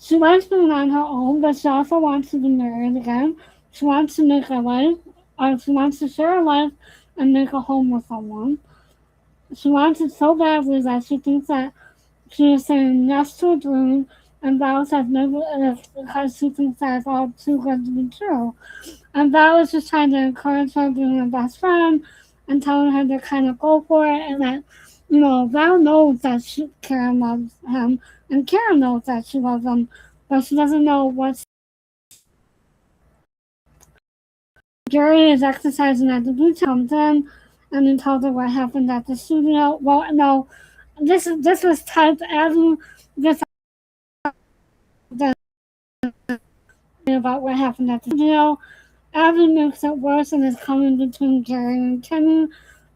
She likes being on her own, but she also wants to be married again. She wants to make a life, or she wants to share a life and make a home with someone. She wants it so badly that she thinks that she is saying yes to a dream, and Val says maybe it's because she thinks that it's all too good to be true. And Val is just trying to encourage her, being her best friend, and telling her to kind of go for it, and that Val knows that Karen loves him, and Karen knows that she loves him, but she doesn't know what. Gary is exercising at the beach, comes in, and he tells her what happened at the studio. Well, no, this was typed as this about what happened at the studio. Abby makes it worse and is coming between Gary and Kenny,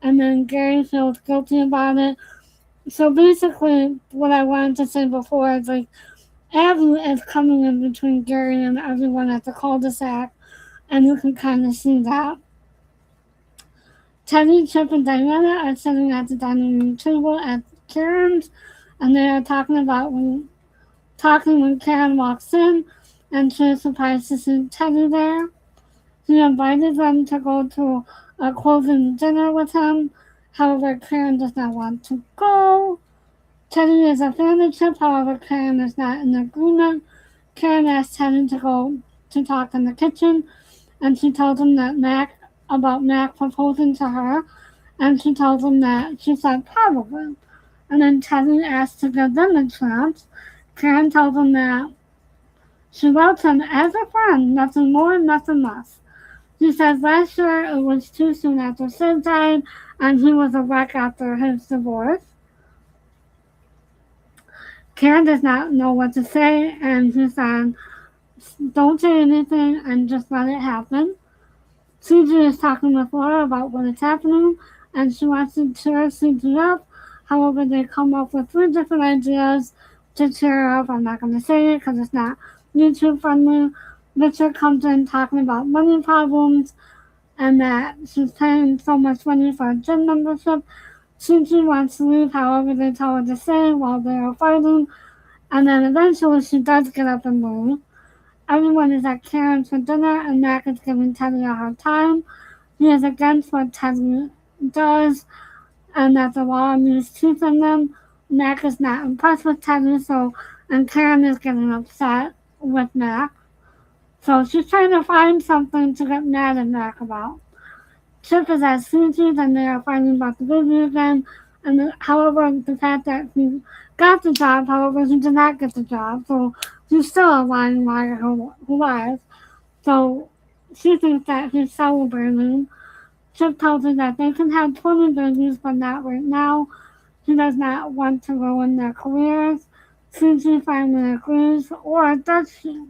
and then Gary feels guilty about it. So basically, what I wanted to say before is like Abby is coming in between Gary and everyone at the cul-de-sac, and you can kind of see that. Teddy, Chip, and Diana are sitting at the dining room table at Karen's, and they are talking when Karen walks in, and she is surprised to see Teddy there. He invited them to go to a closing dinner with him. However, Karen does not want to go. Teddy is a fan of Chip, however, Karen is not in agreement. Karen asks Teddy to go to talk in the kitchen, and she tells him that about Mack proposing to her, and she tells him that she said probably. And then Teddy asks to give them a chance. Karen tells him that she loves him as a friend, nothing more, nothing less. She says last year it was too soon after Sid died, and he was a wreck after his divorce. Karen does not know what to say, and she said, don't say anything and just let it happen. CG is talking with Laura about what is happening, and she wants to cheer CG up. However, they come up with 3 different ideas to cheer her up. I'm not going to say it because it's not YouTube friendly. Richard comes in talking about money problems and that she's paying so much money for a gym membership. CG wants to leave, however, they tell her to stay while they are fighting, and then eventually she does get up and leave. Everyone is at Karen's for dinner, and Mack is giving Teddy a hard time. He is against what Teddy does, and that the law needs teeth in them. Mack is not impressed with Teddy, and Karen is getting upset with Mack. So she's trying to find something to get mad at Mack about. Chip is at Susie's, and they are fighting about the baby again. And however, the fact that he got the job, however, he did not get the job. So he's still a lying liar who lies. So she thinks that he's celebrating. Chip tells her that they can have 20 babies, but not right now. He does not want to ruin their careers. Susie finally agrees, or does she?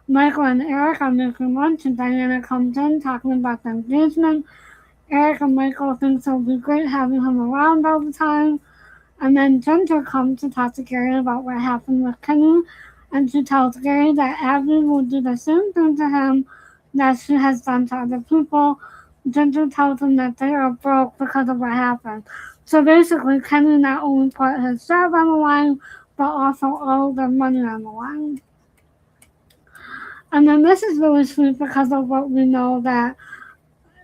Michael and Eric are making lunch, and Diana comes in talking about the engagement. Eric and Michael think it would be great having him around all the time. And then Ginger comes to talk to Gary about what happened with Kenny, and she tells Gary that Abby will do the same thing to him that she has done to other people. Ginger tells him that they are broke because of what happened. So basically, Kenny not only put his job on the line, but also all their money on the line. And then this is really sweet because of what we know that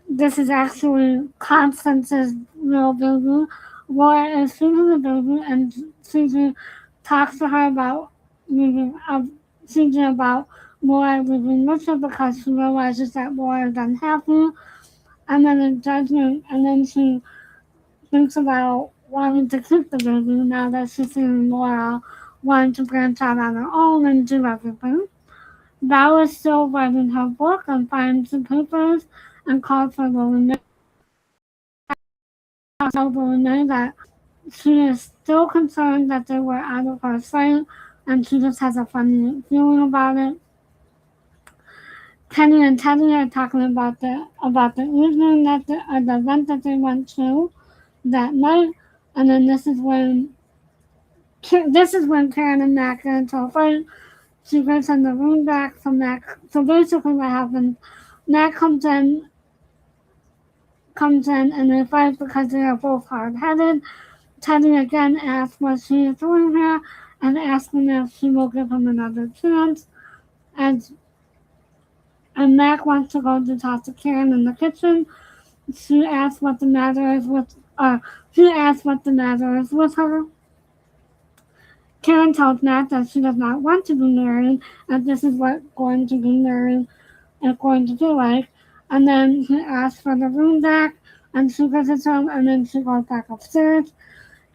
this is actually Constance's real baby. Laura is feeding the baby, and Susie talks to her about leaving, Susie about Laura leaving Richard because she realizes that Laura is unhappy. And then in judgment, and then she thinks about wanting to keep the baby now that she's seeing Laura wanting to branch out on her own and do everything. Val is still writing her book and finds the papers and calls for Lily that she is still concerned that they were out of her sight, and she just has a funny feeling about it. Kenny and Teddy are talking about the evening that the event that they went to that night, and then this is when Karen and Mack get into a fight. She gives him the room back from Mack. So basically, what happens? Mack comes in, and they fight because they are both hard-headed. Teddy again asks what she is doing here, and asking if she will give him another chance. And Mack wants to go to talk to Karen in the kitchen. She asks what the matter is with. He asks what the matter is with her. Karen tells Matt that she does not want to be married, and this is what going to be married is going to be like. And then he asks for the room back, and she visits him, and then she goes back upstairs.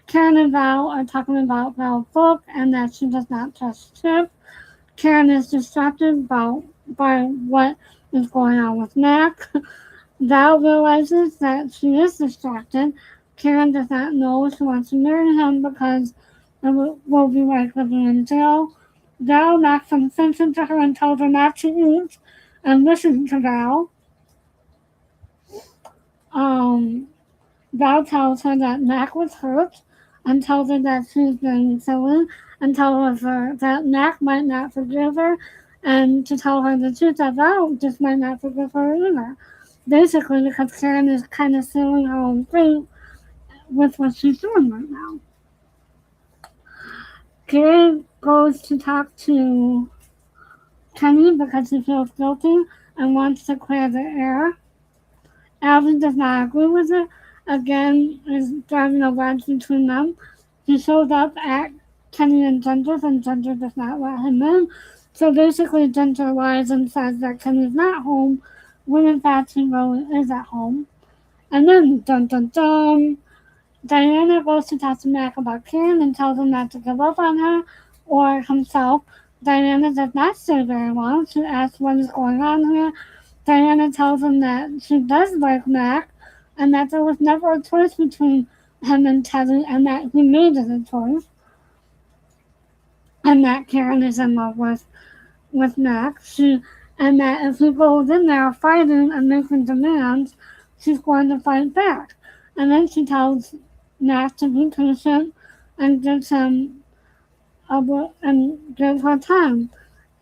Karen and Val are talking about Val's book and that she does not trust Chip. Karen is distracted by what is going on with Mack. Val realizes that she is distracted. Karen does not know she wants to marry him because it will be like living in jail. Val knocks some sense into her and tells her not to eat and listen to Val. Um, Val tells her that Mack was hurt and tells her that she's being silly and tells her that Mack might not forgive her and to tell her the truth that Val just might not forgive her either. Basically, because Karen is kind of sealing her own fate with what she's doing right now. Karen goes to talk to Kenny because he feels guilty and wants to clear the air. Alvin does not agree with it. Again, is driving a wedge between them. He shows up at Kenny and Ginger's, and Ginger does not let him in. So basically, Ginger lies and says that Kenny's not home, when in fact he really is at home. And then, dun dun dun, Diana goes to talk to Mack about Karen and tells him not to give up on her or himself. Diana does not stay very long. She asks what is going on here. Diana tells him that she does like Mack and that there was never a choice between him and Teddy and that he made it a choice. And that Karen is in love with Mack. And that if he goes in there fighting and making demands, she's going to fight back. And then she tells Mack to be patient and gives him and gives her time.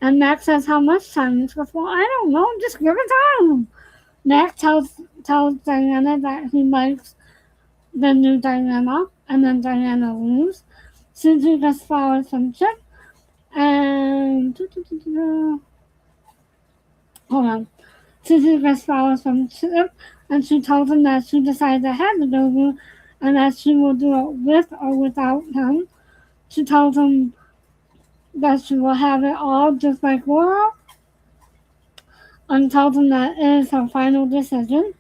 And Mack says, how much time? And she goes, well, I don't know, just give it time. Mack tells Diana that he likes the new Diana, and then Diana leaves. Susie gets flowers from Chip, and hold on. Susie gets flowers from Chip, and she tells him that she decided to have the baby, and that she will do it with or without him. She tells him that she will have it all just like Laura, and tells him that it is her final decision.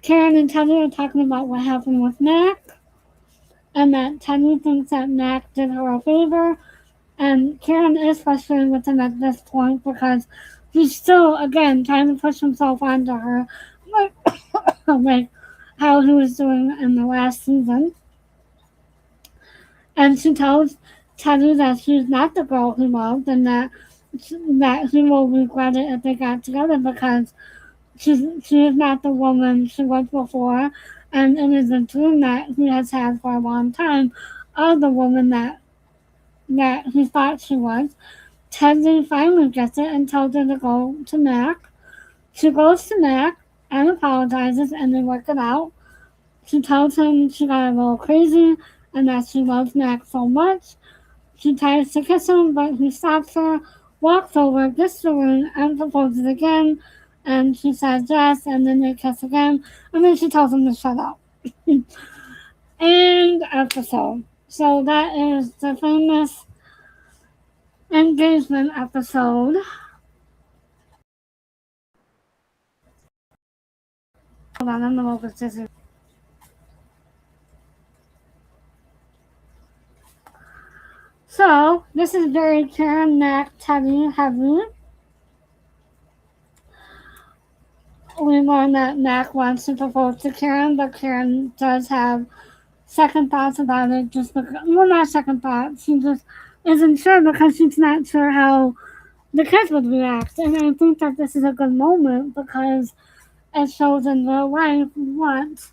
Karen and Teddy are talking about what happened with Mack, and that Teddy thinks that Mack did her a favor, and Karen is frustrated with him at this point because he's still, again, trying to push himself onto her, like how he was doing in the last season. And she tells Teddy that she's not the girl he loved, and that he will regret it if they got together because she is not the woman she was before, and it is a dream that he has had for a long time of the woman that he thought she was. Teddy finally gets it and tells her to go to Mack. She goes to Mack and apologizes, and they work it out. She tells him she got a little crazy and that she loves Mack so much. She tries to kiss him, but he stops her, walks over, gets the ring, and proposes again. And she says yes, and then they kiss again, and then she tells him to shut up. End episode. So that is the famous engagement episode. Hold on, I'm a little bit dizzy. So, this is very Karen, Mack, Teddy heavy. We learn that Mack wants to propose to Karen, but Karen does have second thoughts about it, just because, well, not second thoughts, she just isn't sure because she's not sure how the kids would react. And I think that this is a good moment because it shows in real life what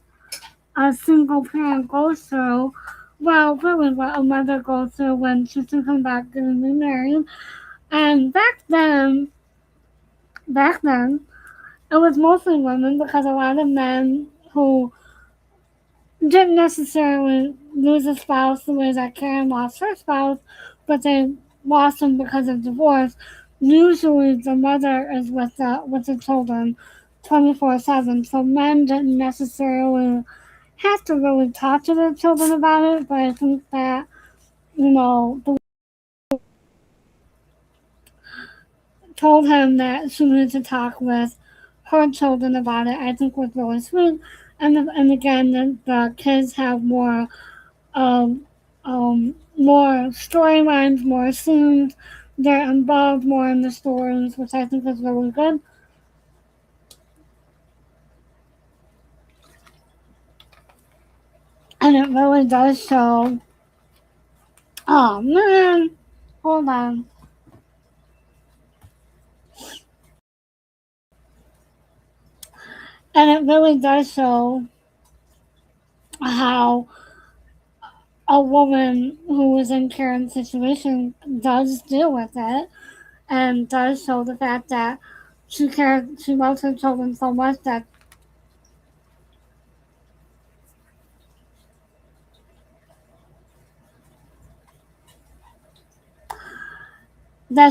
a single parent goes through. Well, really what a mother goes through when she's thinking about getting remarried. And back then, it was mostly women because a lot of men who didn't necessarily lose a spouse the way that Karen lost her spouse, but they lost him because of divorce. Usually the mother is with the children 24/7, so men didn't necessarily have to really talk to their children about it, but I think that, the told him that she needed to talk with her children about it, I think was really sweet. and again, the kids have um, more storylines, more scenes. They're involved more in the stories, which I think is really good. And it really does show. Oh man, hold on. And it really does show how a woman who is in Karen's situation does deal with it, and does show the fact that she loves her children so much that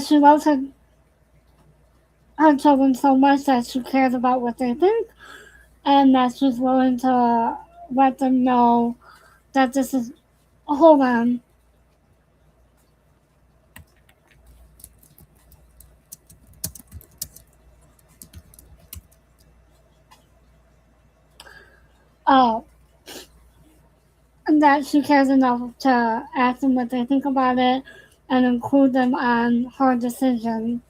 she loves her children so much that she cares about what they think, and that she's willing to let them know that this is. Hold on. Oh, and that she cares enough to ask them what they think about it and include them on her decision.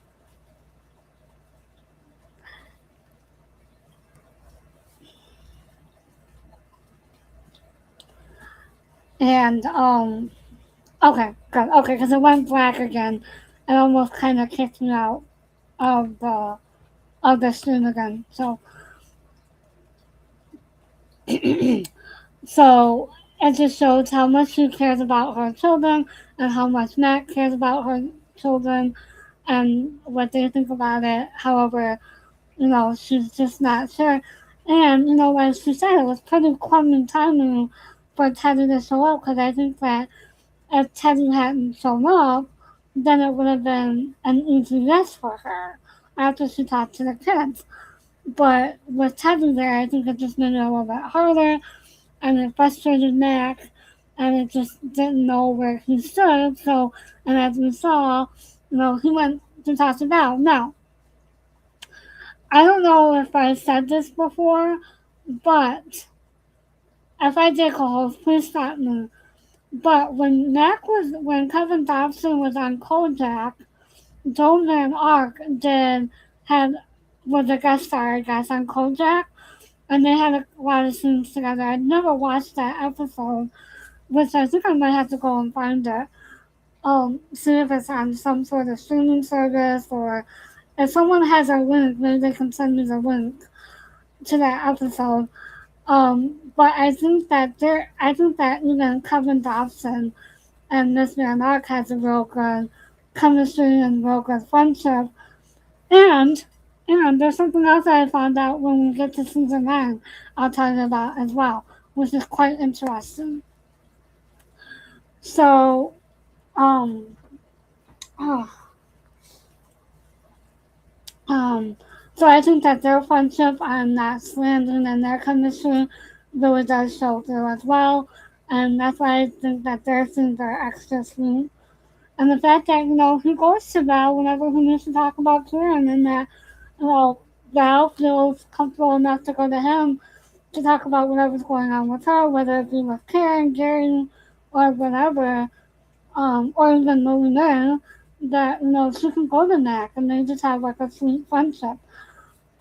And okay, good. Okay, because it went black again. It almost kind of kicked me out of the stream again. So so it just shows how much she cares about her children and how much Matt cares about her children and what they think about it. However, she's just not sure. And, as she said, it was pretty crummy timing for Teddy to show up because I think that if Teddy hadn't shown up, then it would have been an easy yes for her after she talked to the kids. But with Teddy there, I think it just made it a little bit harder, and it frustrated Mac, and it just didn't know where he stood. So, and as we saw, he went to talk to Val. Now, I don't know if I said this before, but if I did, co-host, please stop me. But when Kevin Dobson was on Kojak, joanvanark was a guest star, I guess, on Kojak, and they had a lot of scenes together. I'd never watched that episode, which I think I might have to go and find it. See if it's on some sort of streaming service, or if someone has a link, maybe they can send me the link to that episode. But I think that even Kevin Dobson and Miss Van Ark has a real good chemistry and real good friendship. And there's something else that I found out when we get to season 9 I'll tell you about as well, which is quite interesting. So, um, oh, so I think that their friendship and knotslanding and their chemistry really does show through as well. And that's why I think that their scenes are extra sweet. And the fact that, he goes to Val whenever he needs to talk about Karen, and that, Val feels comfortable enough to go to him to talk about whatever's going on with her, whether it be with Karen, Gary, or whatever, or even Louie, that, she can go to Mac and they just have like a sweet friendship.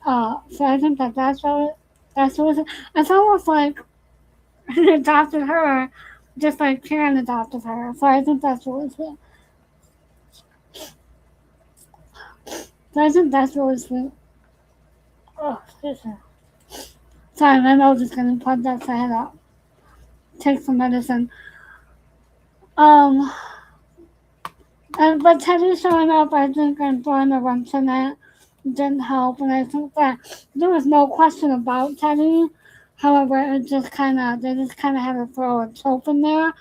So I think that that's really, it's almost like he adopted her just like Karen adopted her. So I think that's really sweet. So I think that's really sweet. Oh, excuse me. Sorry, my nose is getting plugged up, so I had to take some medicine. But Teddy showing up, I think, and throwing a wrench in it didn't help, and I think that there was no question about Teddy. However, they just kind of had to throw a trope in there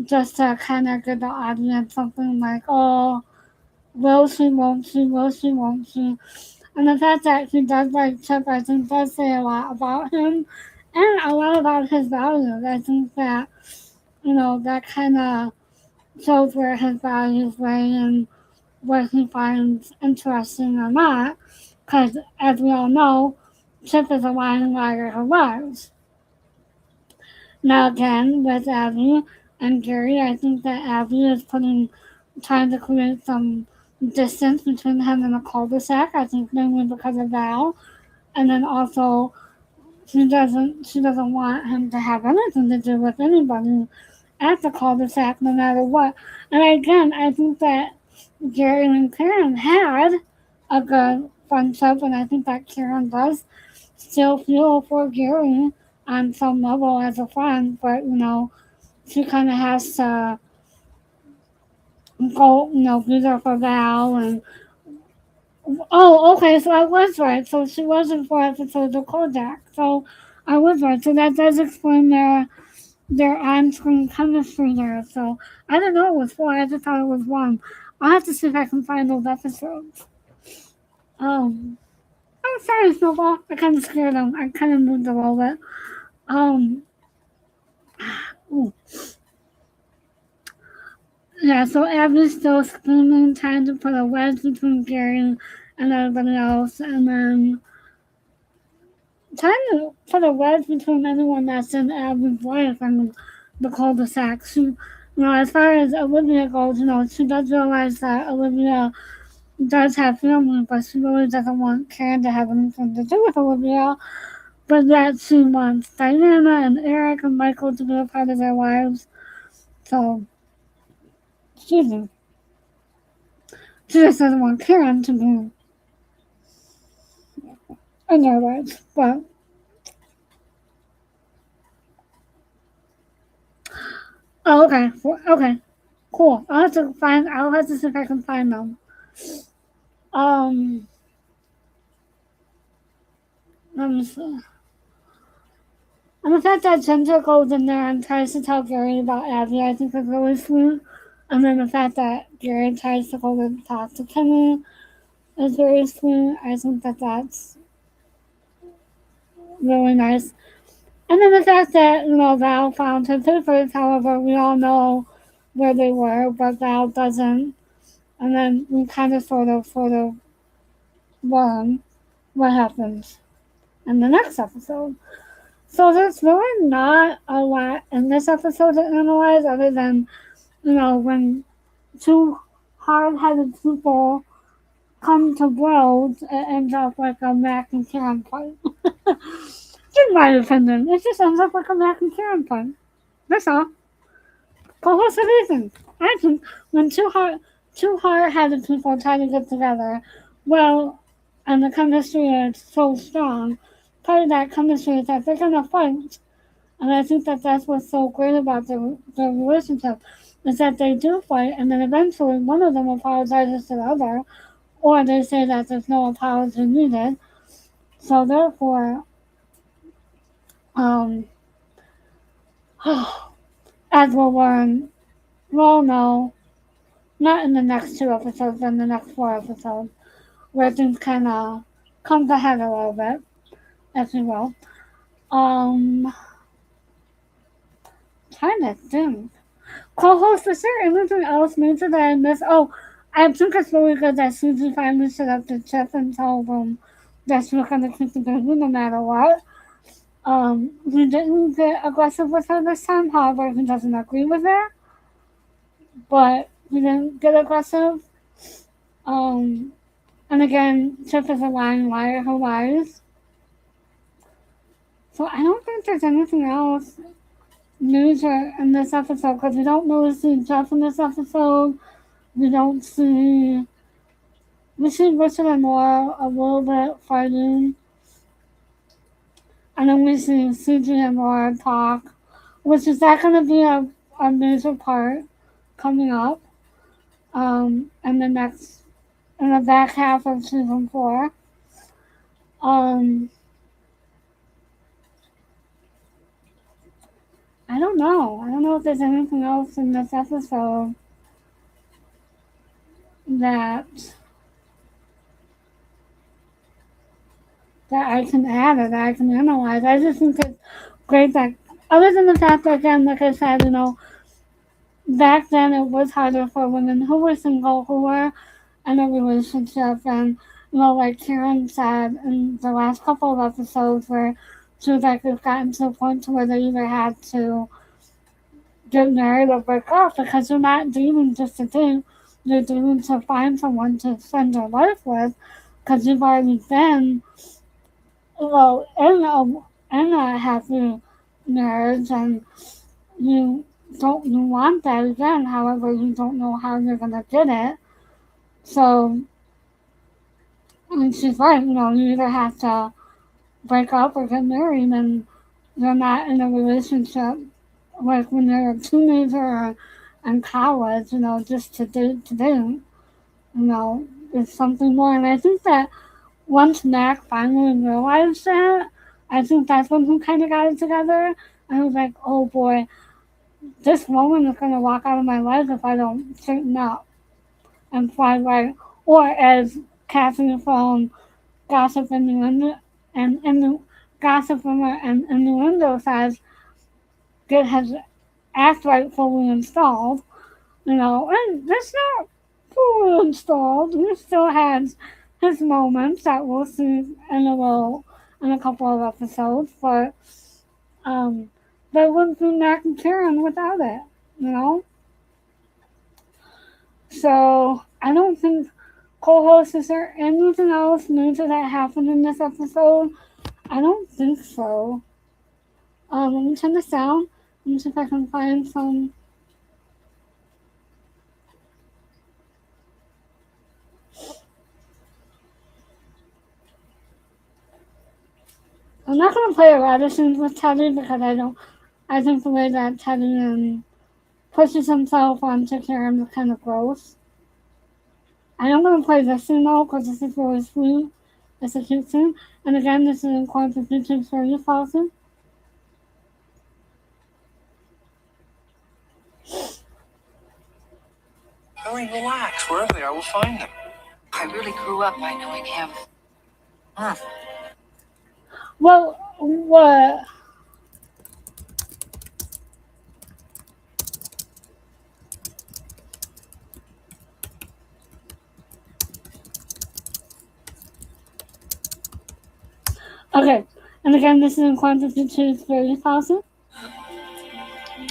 just to kind of give the audience something like, oh, will she, won't she, will she, won't she. And the fact that he does like Chip, I think, does say a lot about him and a lot about his values. I think that, that kind of shows where his values lay and what he finds interesting or not. Because, as we all know, Chip is a lying liar who lies. Now again, with Abby and Gary, I think that Abby is trying to create some distance between him and the cul-de-sac. I think mainly because of Val, and then also she doesn't want him to have anything to do with anybody at the cul-de-sac, no matter what. And again, I think that Gary and Karen had a good friendship, and I think that Karen does still feel for Gary on some level as a friend, but she kind of has to go, be there for Val. And oh, okay, so I was right. So she wasn't 4 episodes of Kodak. So I was right. So that does explain their on-screen chemistry there. So I didn't know it was 4. I just thought it was 1. I'll have to see if I can find those episodes. I'm sorry, Snowball. I kind of scared him. I kind of moved a little bit. Um, ooh. Yeah, so Abby's still screaming, trying to put a wedge between Gary and everybody else, and then trying to put a wedge between anyone that's in Abby's life and the cul-de-sac. She, as far as Olivia goes, she does realize that Olivia does have family, but she really doesn't want Karen to have anything to do with Olivia. But yet she wants Diana and Eric and Michael to be a part of their lives. So, excuse me. She just doesn't want Karen to be in their lives. But, oh, okay. Okay. Cool. I'll have to see if I can find them. Let me see. And the fact that Ginger goes in there and tries to tell Gary about Abby, I think is really sweet. And then the fact that Gary tries to go and talk to Kimmy is very sweet. I think that that's really nice. And then the fact that, Val found her papers, however, we all know where they were, but Val doesn't. And then we kind of sort of learn what happens in the next episode. So there's really not a lot in this episode to analyze other than, when two hard-headed people come to blows, it ends up like a Mack and Karen fight. In my opinion, it just ends up like a Mack and Karen fight. That's all. For what's the reason? I think when two hard-headed people try to get together, well, and the chemistry is so strong, part of that chemistry is that they're gonna fight. And I think that that's what's so great about their relationship, is that they do fight, and then eventually one of them apologizes to the other, or they say that there's no apology needed. So therefore, as we'll learn, well, no, not in the next 2 episodes, in the next 4 episodes, where things kind of come to head a little bit, if you will. Trying to think. Co-host, is there anything else major that I missed? Oh, I think it's really good that Susie finally stood up to Chip and told him that she was going to keep the baby no matter what. He didn't get aggressive with her this time, however, he doesn't agree with her. But he didn't get aggressive. And again, Chip is a lying liar who lies. So I don't think there's anything else major in this episode, because we don't really see Jeff in this episode. We see Richard and Laura a little bit fighting. And then we see CG and Laura talk, which is that going to be a major part coming up in the back half of season 4. I don't know. I don't know if there's anything else in this episode that I can add or that I can analyze. I just think it's great that, other than the fact that, again, like I said, back then it was harder for women who were single, who were in a relationship, and, like Karen said in the last couple of episodes, where she was like, it's gotten to the point to where they either had to get married or break up because you're not dating just to date. You're dating to find someone to spend your life with because you've already been, well, in a happy marriage and you you want that again, however, you don't know how you're going to get it. So, and she's right, you either have to break up or get married and you're not in a relationship like when you're a teenager or in college, just to date, it's something more. And I think that once Mack finally realized that, I think that's when he kind of got it together. And he was like, oh boy, this woman is going to walk out of my life if I don't straighten up and fly right. Or as Cassie from Gossip in the Window and in the Gossip and in the Window says, get his act right fully installed, and that's not fully installed. He still has his moments that we'll see in a couple of episodes, but they wouldn't be Mack and Karen without it, you know? So I don't think co-host, is there anything else major that happened in this episode? I don't think so. Let me turn this down. Let me see if I can find some. I'm not gonna play a lot of scenes with Teddy because I think the way that Teddy pushes himself onto Karen is kind of gross. I am gonna play this scene though because this is really sweet. It's a cute scene. And again, this is in accordance with YouTube's radio policy. Hurry, relax. Wherever they are, we'll find them. I really grew up by knowing him. Well, what? Okay, and again, this is in accordance with YouTube's radio policy.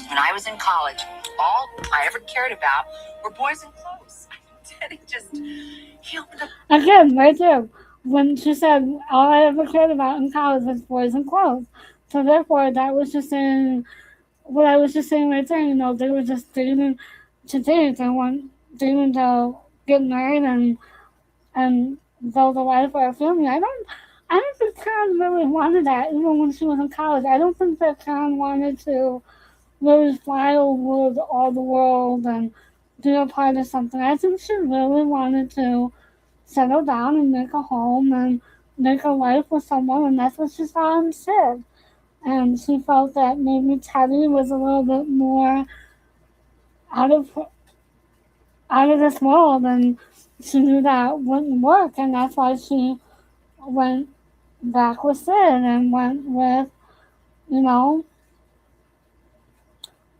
When I was in college, all I ever cared about were boys in clothes. Teddy he opened up. Again, right there, when she said all I ever cared about in college was boys and clothes. So therefore, that was just saying what I was just saying right there. They were just dating to date. They weren't dating to get married and build a life or a family. I don't think Karen really wanted that, even when she was in college. I don't think that Karen wanted to really fly over all the world and be a part of something. I think she really wanted to settle down and make a home and make a life with someone, and that's what she saw in Sid. And she felt that maybe Teddy was a little bit more out of this world, and she knew that wouldn't work, and that's why she went back with Sid and went with,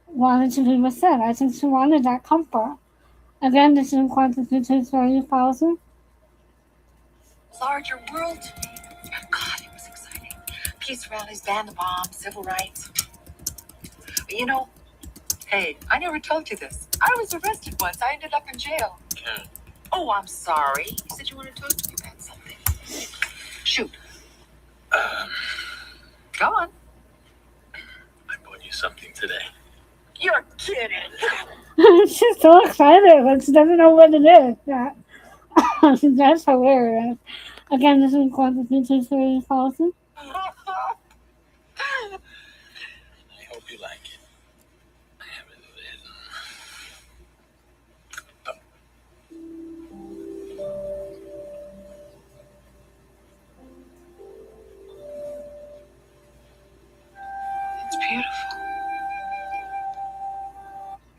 wanted to be with Sid. I think she wanted that comfort. Again, this is in accordance with YouTube's radio policy. Larger world to me. God, it was exciting. Peace rallies, ban the bomb, civil rights. But hey, I never told you this. I was arrested once. I ended up in jail. Karen. Oh, I'm sorry. You said you wanted to talk to me about something. Shoot. Go on. I bought you something today. You're kidding. She's so excited, but she doesn't know what it is. That's hilarious. Again, this is in accordance with YouTube's radio policy. I hope you like it. I have it written. It's beautiful.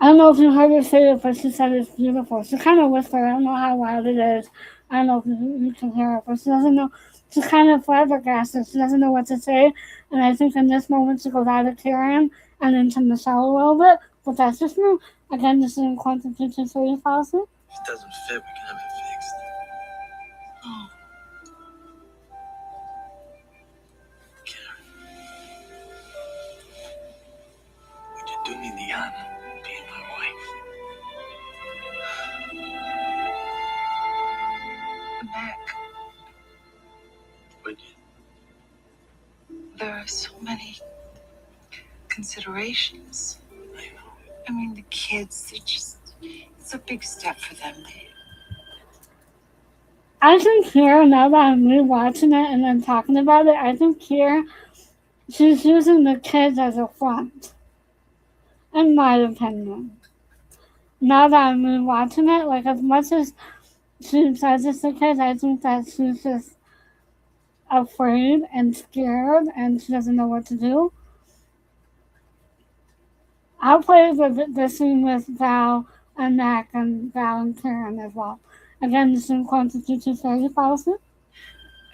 I don't know if you heard her say it, but she said it's beautiful. She kind of whispered. I don't know how loud it is. I don't know if you can hear it, but she doesn't know. She's kind of flabbergasted. She doesn't know what to say. And I think in this moment she goes out of Karen and into Michelle a little bit. But that's just me. Again, this is in accordance with YouTube's radio policy. If it doesn't fit, we can have it fixed. Oh. Karen. so many considerations. I know. I mean, the kids, it's a big step for them. I think here, now that I'm rewatching it and then talking about it, I think here she's using the kids as a front, in my opinion. Now that I'm rewatching it, like as much as she says it's the kids, I think that she's just afraid and scared and she doesn't know what to do. I'll play the scene with Val and Mack and Val and Karen as well. Again, the scene constitutes a 30,000.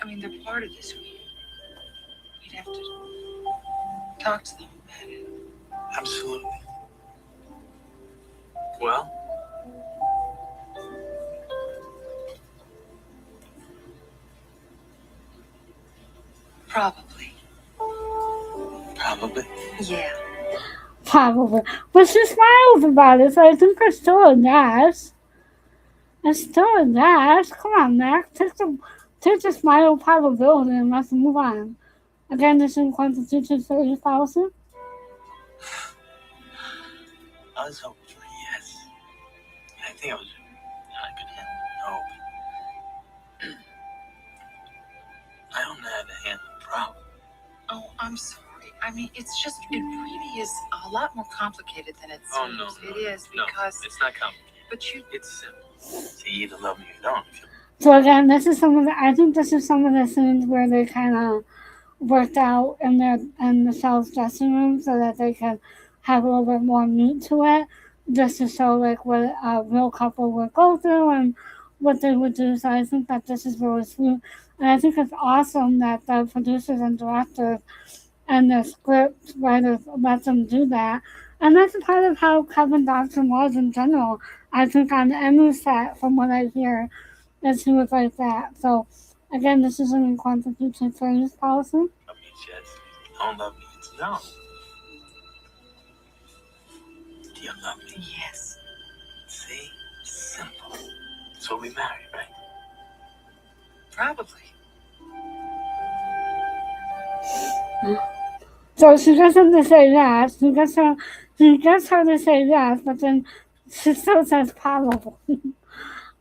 I mean, they're part of this. We'd have to talk to them about it. Absolutely. Well, Probably. probably. Yeah. Probably. But she smiles about it, so I think it's still a yes. It's still a yes. Come on, Mac. Take the smile probability and let's move on. Again, this is constitution 30,000. I was hoping for a yes. I think I could handle no. I don't know how to handle the problem. Oh, I'm sorry. I mean, it really is a lot more complicated than it seems. Oh, no. It is because. It's not complicated. But you. It's simple. So you either love me or don't. So again, I think this is some of the scenes where they kind of worked out in Michelle's dressing room so that they could have a little bit more meat to it, just to show like what a real couple would go through and what they would do. So I think that this is really sweet, and I think it's awesome that the producers and directors and the script writers let them do that. And that's a part of how Kevin Dodson was in general. I think on any set, from what I hear, is he was like that. So again, this is an constitution service policy. Love me, yes. Don't love me, it's no. Do you love me? Yes. See? Simple. So we married, right? Probably. So she gets him to say yes. He gets her to say yes, but then she still says probably.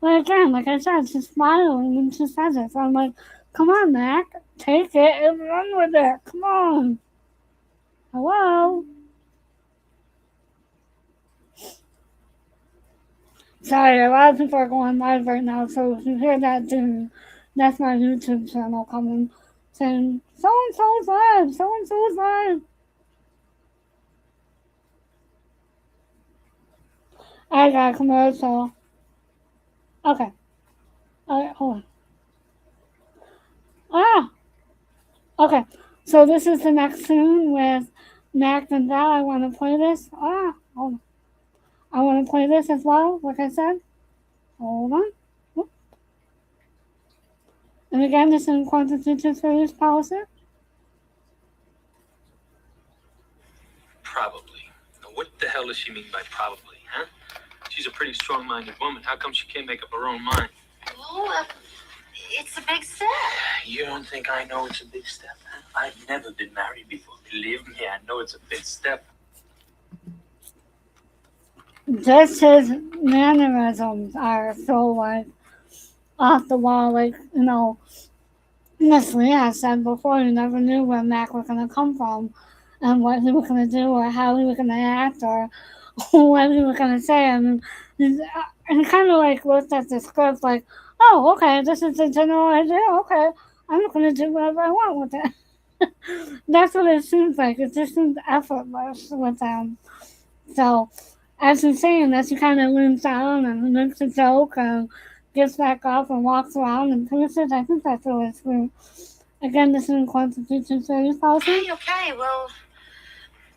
But again, like I said, she's smiling when she says it. So I'm like, come on, Mac, take it and run with it. Come on. Hello? Sorry, a lot of people are going live right now, so if you hear that ding, that's my YouTube channel coming saying, so-and-so's live, so-and-so's live. I got a commercial. Okay. Alright, hold on. Okay. So this is the next scene with Mac and Val. I want to play this. Hold on. I want to play this as well, like I said. Hold on. Whoop. And again, this is in constitution service policy. Probably. Now, what the hell does she mean by probably, huh? She's a pretty strong-minded woman. How come she can't make up her own mind? Well, it's a big step. You don't think I know it's a big step? Huh? I've never been married before. Believe me, I know it's a big step. Just his mannerisms are so like off the wall. Like, you know, Miss Lee has said before, you never knew where Mac was going to come from and what he was going to do or how he was going to act or what he was going to say. And he kind of like looked at the script like, oh, okay, this is the general idea. Okay, I'm going to do whatever I want with it. That's what it seems like. It just seems effortless with them. So, as he's saying this, he kind of leans down and makes a joke and gets back up and walks around and finishes. I think that's really sweet. Again, this is in Constitution Service Policy. Okay, well,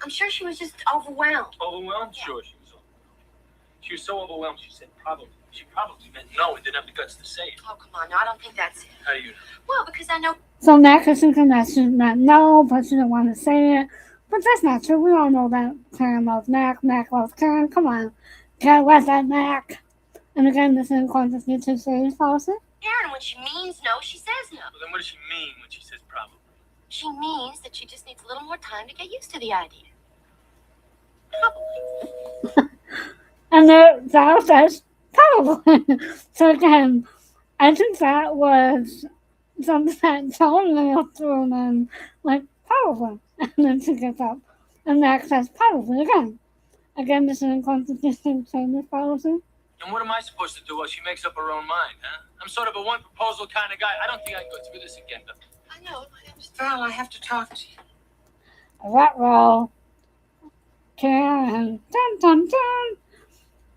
I'm sure she was just overwhelmed. Overwhelmed? Sure, she was overwhelmed. She was so overwhelmed, she said probably. She probably meant no and didn't have the guts to say it. Oh, come on, no, I don't think that's it. How do you know? Well, because I know. So Mac is thinking that she meant no, but she didn't want to say it. But that's not true. We all know that Karen loves Mac. Mac loves Karen. Come on. Get with that, Mac. And again, this is in Constitution Service Policy. Karen, when she means no, she says no. Well, then what does she mean when she says probably? She means that she just needs a little more time to get used to the idea. Probably. And there, Val says, probably. So again, I think that was something that totally threw him in, like, probably. And then she gets up. And Mack says, probably again. Again, this is unconstitutional change policy. And what am I supposed to do while she makes up her own mind, huh? I'm sort of a one proposal kind of guy. I don't think I can go through this again, but I know. Val, I have to talk to you. That roll. Karen. Dun dun dun.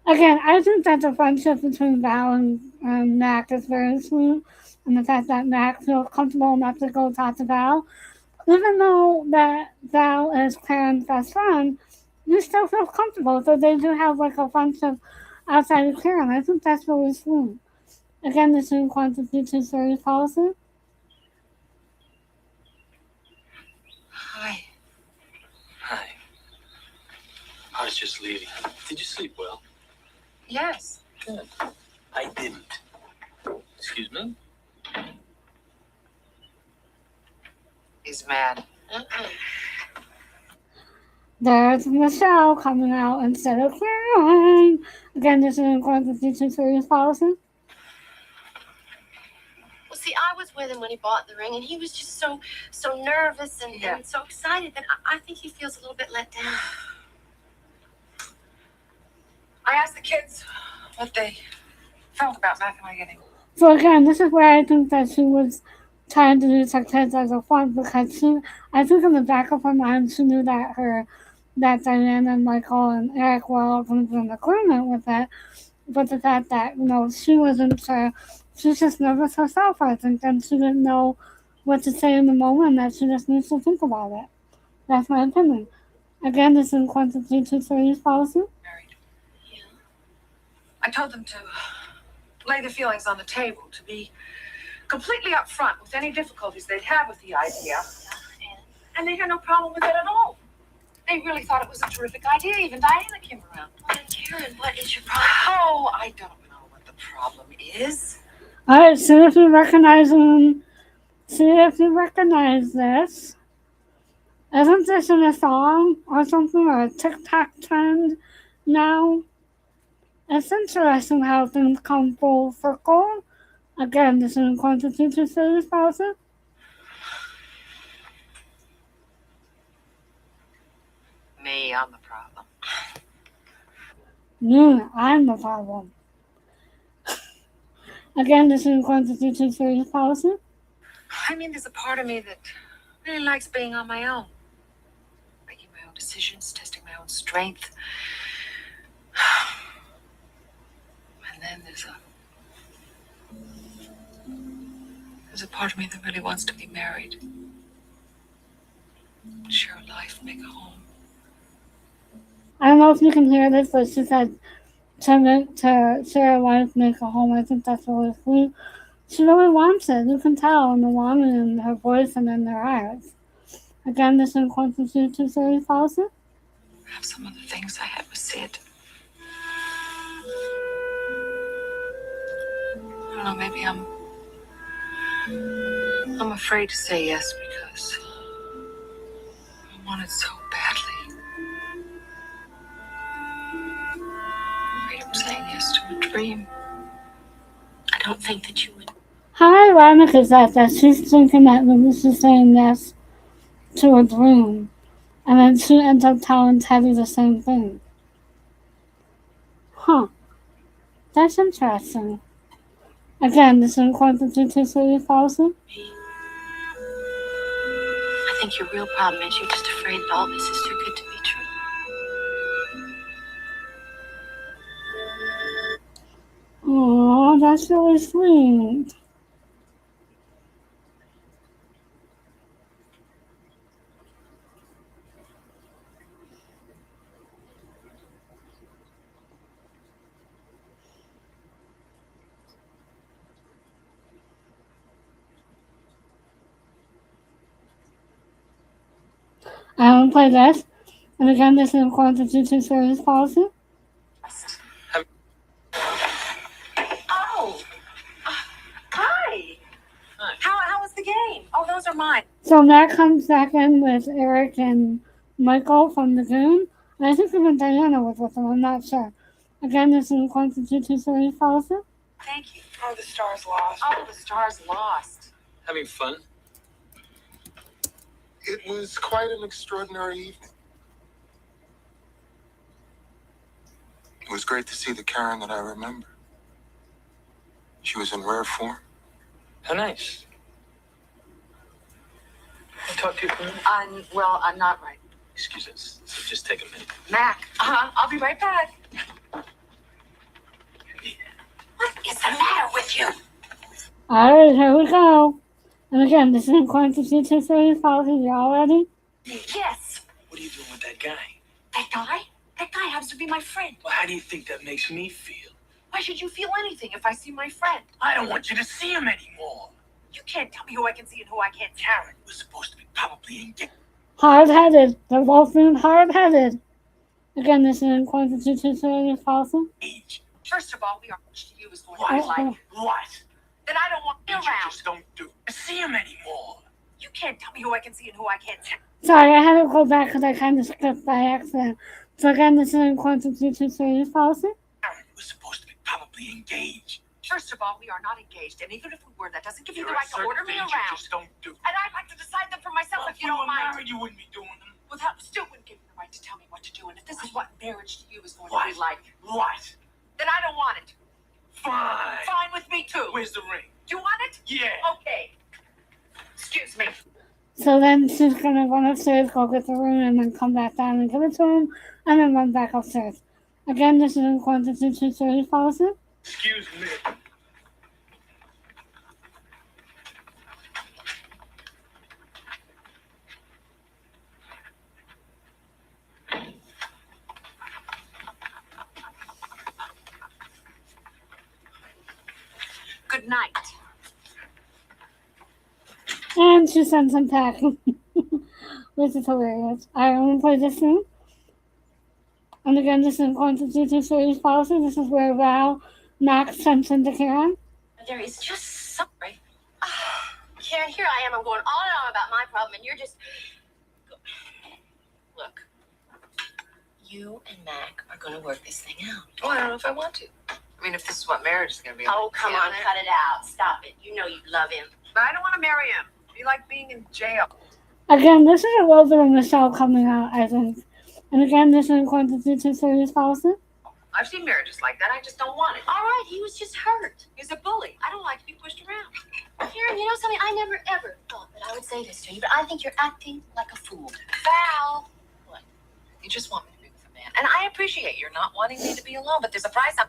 Again, I think that the friendship between Val and Mack is very sweet. And the fact that Mack feels comfortable enough to go talk to Val. Even though that Val is Karen's best friend, you still feel comfortable. So they do have like a friendship outside of Karen. I think that's really sweet. Again, this is quantity to series policy. Hi. hi. I was just leaving. Did you sleep well? Yes. Good. I didn't. Excuse me? He's mad. There's Michelle coming out instead of Karen. Again, this is quantity to series policy. Well, see, I was with him when he bought the ring, and he was just so nervous and so excited that I think he feels a little bit let down. I asked the kids what they felt about Mack and I getting. So again, this is where I think that she was trying to use her kids as a front because I think in the back of her mind, she knew that Diane and Michael and Eric were all going to be in agreement with it. But the fact that, she wasn't sure, she's just nervous herself, I think, and she didn't know what to say in the moment, that she just needs to think about it. That's my opinion. Again, this is quantity to series policy. Married. Yeah. I told them to lay the feelings on the table, to be completely upfront with any difficulties they'd have with the idea. And they had no problem with it at all. They really thought it was a terrific idea. Even Diana came around. Well, Karen, what is your problem? Oh, I don't know what the problem is. Alright, see if you recognize this. Isn't this in a song or something, or a TikTok trend now? It's interesting how things come full circle. Again, this is quantity to series policy. Me, I'm the problem. I'm the problem. Again, this is quantity to series policy. I mean, there's a part of me that really likes being on my own. Making my own decisions, testing my own strength. And then there's a part of me that really wants to be married. Share a life, make a home. I don't know if you can hear this, but she said to share a life, make a home. I think that's really sweet. She really wants it. You can tell in the longing in her voice and in her eyes. Again, this is quantity to series policy. I have some of the things I had with Sid. I don't know, maybe I'm afraid to say yes because I want it so badly. Afraid of saying yes to a dream. I don't think that you would. How ironic is that she's thinking that she's saying yes to a dream, and then she ends up telling Teddy the same thing. Huh. That's interesting. Again, this is quantity to series policy. I think your real problem is you're just afraid that all this is too good to be true. Oh, that's really sweet. I want to play this. And again, this is quantity to series policy. Oh! Hi! Hi. How was the game? Oh, those are mine. So Matt comes back in with Eric and Michael from the Goon. And I think even Diana was with them, I'm not sure. Again, this is Quantum 223 policy. Thank you. Oh, the stars lost. Oh, the stars lost. Having fun? It was quite an extraordinary evening. It was great to see the Karen that I remember. She was in rare form. How nice. Can I talk to you for a minute? Well, I'm not right. Excuse us. So just take a minute. Mac. I'll be right back. What is the matter with you? Alright, here we go. And again, this is Quantum 223 policy. You all ready? Yes. What are you doing with that guy? That guy? That guy happens to be my friend. Well, how do you think that makes me feel? Why should you feel anything if I see my friend? I don't want you to see him anymore. You can't tell me who I can see and who I can't see. Karen was supposed to be probably engaged. Hard-headed. They're both being hard-headed. Again, this is Quantum 223 policy. First of all, we are to you is going to What? be like. What? Then I don't want you You around. just don't do. See him anymore. You can't tell me who I can see and who I can't see. Sorry, I had to go back because I kind of skipped by accident. So again, this is Quantum 223 policy. Karen was supposed to be probably engaged. First of all, we are not engaged, and even if we were, that doesn't give you There the are right to certain order me things around. You just don't do. And I'd like to decide them for myself if you don't mind. Married, you wouldn't be doing them. Without still wouldn't give me the right to tell me what to do. And if this is what marriage to you is going What? to be like, What? then I don't want it. Fine. Fine with me too. Where's the ring? Do you want it? Yeah. Okay. Excuse me. So then she's gonna run upstairs, go get the room, and then come back down and give it to him, and then run back upstairs. Again, this is Quantum 223 policy. Excuse me. Good night. And she sends him packing, which is hilarious. I only play this scene. And again, this is Quantum 223 policy. This is where Val, Max sends him to Karen. There is just something. Karen, here I am. I'm going on and on about my problem, and you're just. Look, you and Mac are going to work this thing out. Well, I don't know if I want to. I mean, if this is what marriage is going to be like. Oh, come on, cut it out. Stop it. You know you love him. But I don't want to marry him. Be like being in jail. Again, this is a little bit of Michelle coming out, I think. And again, this is Quantum 223 policy. I've seen marriages like that. I just don't want it. All right, he was just hurt. He's a bully. I don't like to be pushed around. Karen, you know something? I never ever thought that I would say this to you, but I think you're acting like a fool. Val. What? You just want me to be with a man. And I appreciate you're not wanting me to be alone, but there's a price on.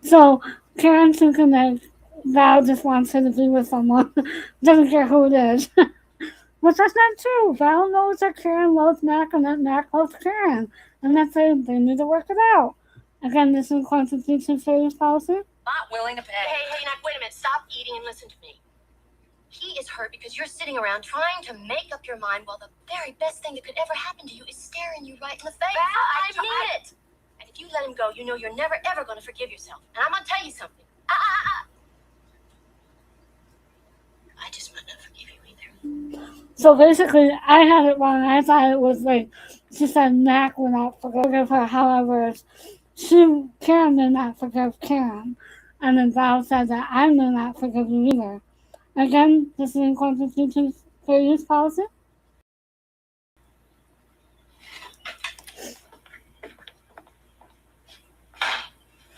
So Karen's thinking that Val just wants her to be with someone, doesn't care who it is. But that's not true. Val knows that Karen loves Mac and that Mac loves Karen. And that's it. They need to work it out. Again, this is Quantum 223 policy. Not willing to pay. Hey, Mac, wait a minute. Stop eating and listen to me. He is hurt because you're sitting around trying to make up your mind while the very best thing that could ever happen to you is staring you right in the face. Val, I mean it. And if you let him go, you know you're never ever going to forgive yourself. And I'm going to tell you something. I just might not forgive you either. So basically, I had it wrong. I thought it was like, she said Mac would not forgive her. However, Karen did not forgive Karen. And then Val said that I may not forgive you either. Again, this is in Quantum 223 policy.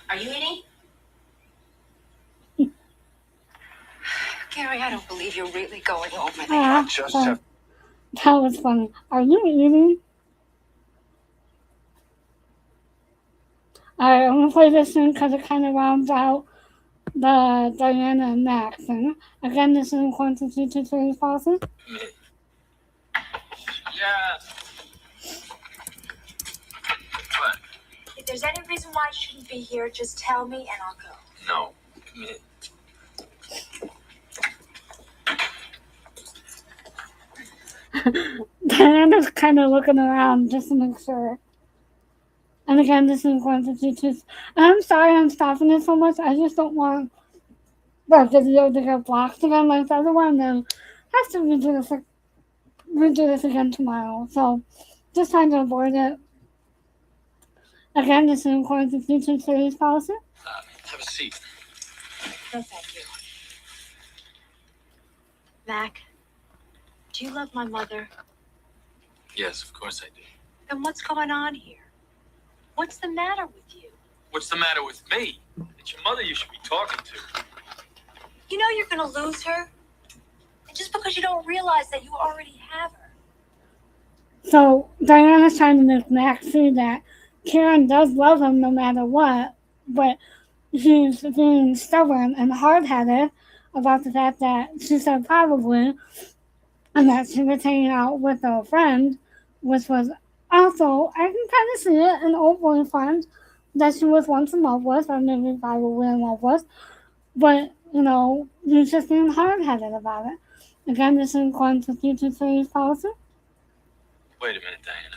Are you eating? Gary, I don't believe you're really going over there. Ah, Just sorry. have That was funny. Are you eating? Alright, I'm gonna play this thing because it kind of rounds out the Diana and Max thing. Again, this is in Quantum 223 policy. Yeah. What? If there's any reason why I shouldn't be here, just tell me and I'll go. No. Come here. Diana's kind of looking around just to make sure. And again, this is Quantum 223. I'm sorry I'm stopping it so much. I just don't want the video to get blocked again like the other one. Then has to be doing this like we'll do this again tomorrow. So just trying to avoid it. Again, this is according to future series policy. Have a seat. No, thank you. Mac, do you love my mother? Yes, of course I do. Then what's going on here? What's the matter with you? What's the matter with me? It's your mother you should be talking to. You know you're gonna lose her. And just because you don't realize that you already have her. So Diana's trying to make Mac see that Karen does love him no matter what, but she's being stubborn and hard-headed about the fact that she said probably, and that she was hanging out with a friend, which was also, I can kind of see it, an old boyfriend that she was once in love with, or maybe probably in love with, but, you know, he's just being hard-headed about it. Again, this is according to future series policy. Wait a minute, Diana.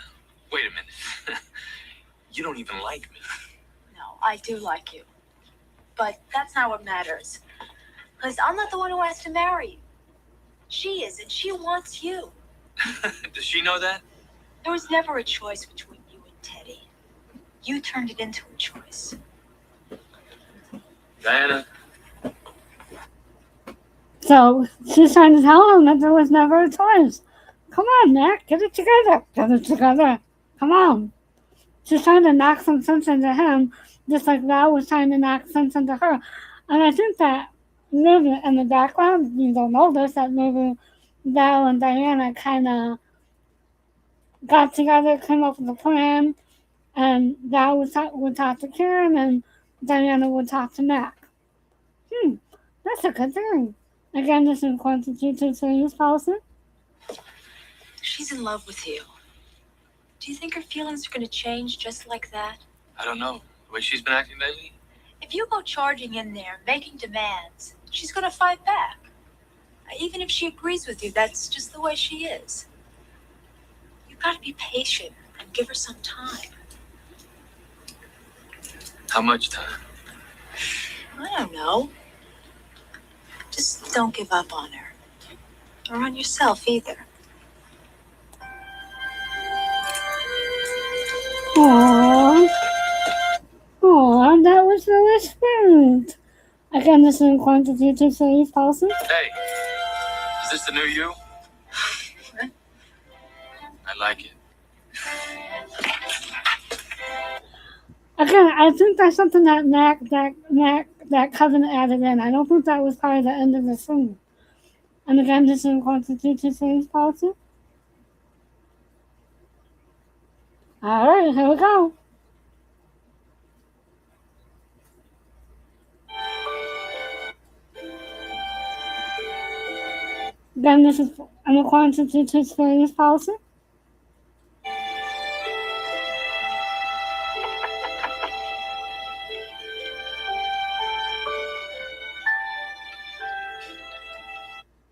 Wait a minute. You don't even like me. No, I do like you. But that's not what matters. Because I'm not the one who has to marry you. She is, and she wants you. Does she know that? There was never a choice between you and Teddy. You turned it into a choice. Diana, So she's trying to tell him that there was never a choice. Come on, Mac, get it together. Get it together. Come on. She's trying to knock some sense into him, just like Val was trying to knock sense into her. And I think that maybe in the background, you don't know this, that maybe Val and Diana kind of got together, came up with a plan, and Val would talk to Karen, and Diana would talk to Mac. That's a good thing. Again, this is according to G2 series policy. She's in love with you. Do you think her feelings are going to change just like that? I don't know. The way she's been acting lately? If you go charging in there, making demands, she's going to fight back. Even if she agrees with you, that's just the way she is. You've got to be patient and give her some time. How much time? I don't know. Just don't give up on her. Or on yourself either. Aww. Aww, that was really sweet. Again, this is according to G2 series policy. Hey, is this the new you? I like it. Again, I think that's something that Kevin added in. I don't think that was part of the end of the scene. And again, this is according to G2 series policy. Alright, here we go. Again, this is according to G2 series policy.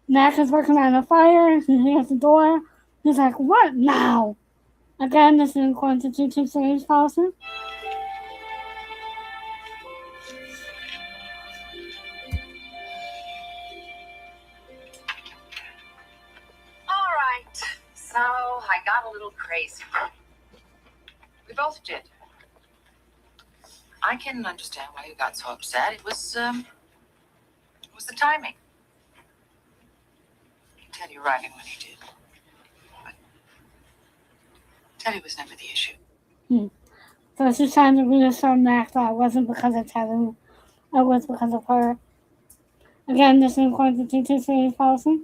Mack is working on a fire. He hears the door. He's like, what now? Again, this is according to G2 series policy. All right. So I got a little crazy. We both did. I can understand why you got so upset. It was the timing. Teddy arriving when he did. But Teddy was never the issue. So she's trying to reassure Mac that it wasn't because of Teddy. It was because of her. Again, this is according to G2 series policy.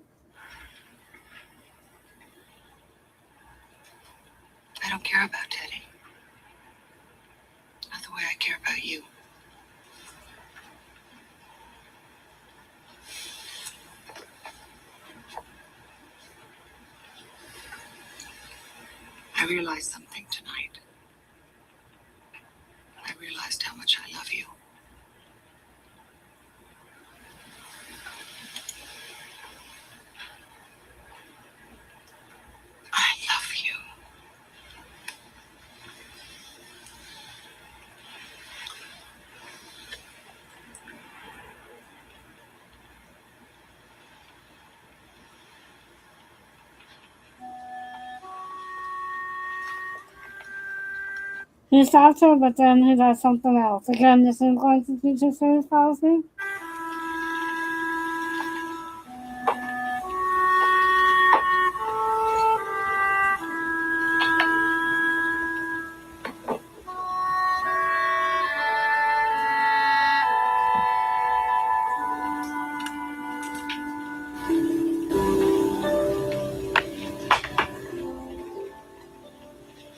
I don't care about Teddy. Not the way I care about you. I realized something tonight. I realized how much I love you. I love you. He stops her, but then he does something else. Again, this is going to feature series policy.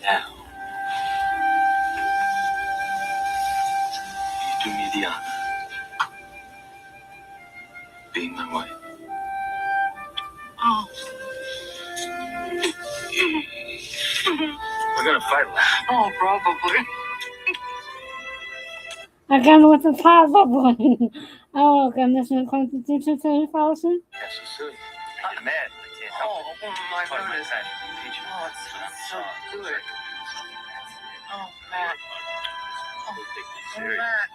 Now, you do me the honor of being my wife. Oh. We're gonna fight a lot. Oh, probably. Again with the probably. Oh, again, this is going to feature series policy. That's so silly. I get mad. I can't help Oh, it. oh my It's part of my goodness. passion for teaching. Oh, it smells so good. Oh, Matt. Oh, Serious. Matt.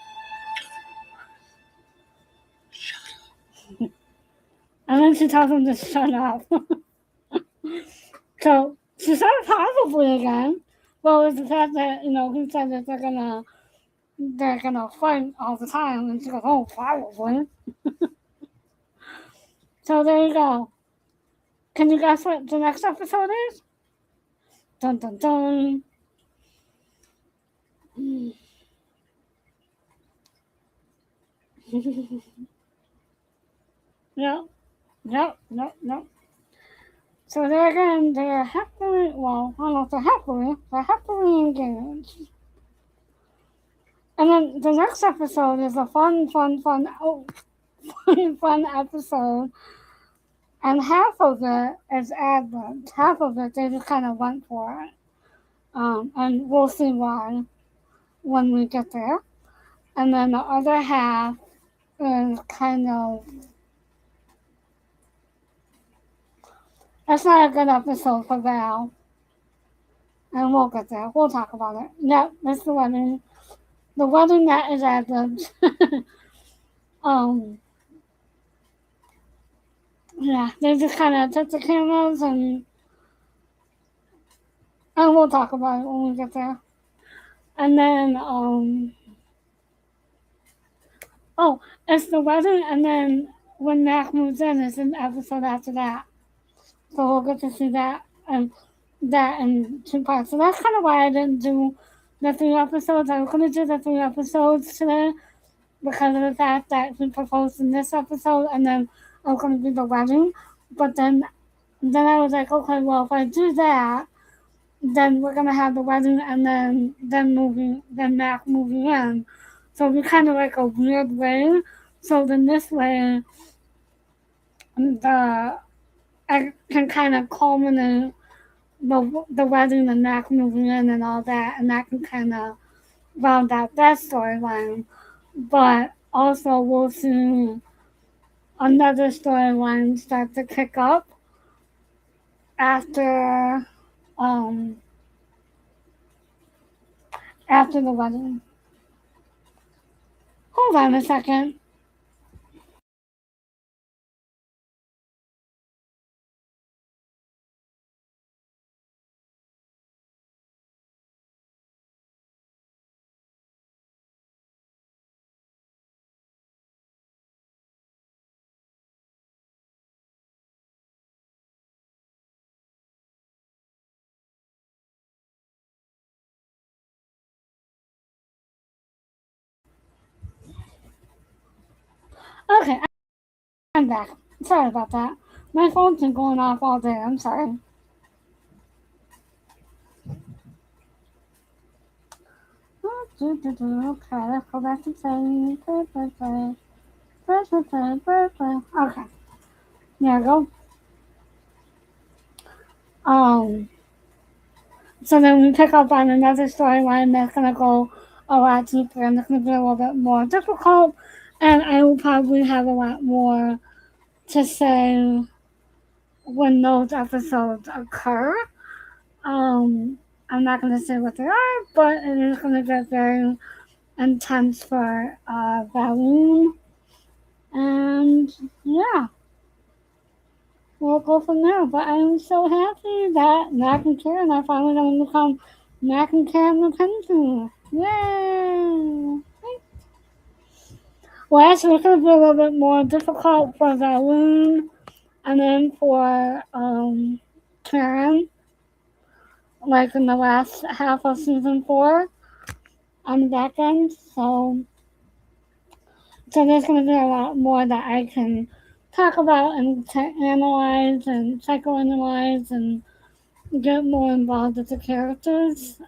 And then she tells him to shut up. So she said probably again. Well, it's the fact that, he said that they're gonna fight all the time, and she goes, oh, probably. So there you go. Can you guess what the next episode is? Dun dun dun. No. So they're again, they're happily, well, I don't know if they're happily engaged. And then the next episode is a fun episode. And half of it is ad-libbed. Half of it, they just kind of went for it. And we'll see why when we get there. And then the other half is kind of... It's not a good episode for Val. And we'll get there. We'll talk about it. Yep, it's the wedding. The wedding that is ad-libbed. Yeah, they just kind of took the cameras and we'll talk about it when we get there. And then, it's the wedding, and then when Mack moves in, it's an episode after that. So we'll get to see that and that in 2 parts. So that's kind of why I didn't do the 3 episodes. I was going to do the 3 episodes today because of the fact that he proposed in this episode, and then I was going to do the wedding. But then I was like, okay, well, if I do that, then we're gonna have the wedding and then Mack moving in. So it'll be kind of like a weird way. So then this way, I can kind of culminate the wedding and Mack moving in and all that, and that can kind of round out that storyline. But also we'll see another storyline start to kick up after the wedding. Hold on a second. Okay, I'm back. Sorry about that. My phone's been going off all day. I'm sorry. Okay, let's go back to play. Okay, there we go. So then we pick up on another storyline that's gonna go a lot deeper and it's gonna be a little bit more difficult, and I will probably have a lot more to say when those episodes occur. I'm not going to say what they are, but it is going to get very intense for Valoon. And yeah, we'll go from there. But I'm so happy that Mack and Karen are finally going to become Mack and Karen Mackenzie. Yay! Well, actually, it's going to be a little bit more difficult for Valoon and then for Karen, like in the last half of season 4 on the back end. So there's going to be a lot more that I can talk about and analyze and psychoanalyze and get more involved with the characters.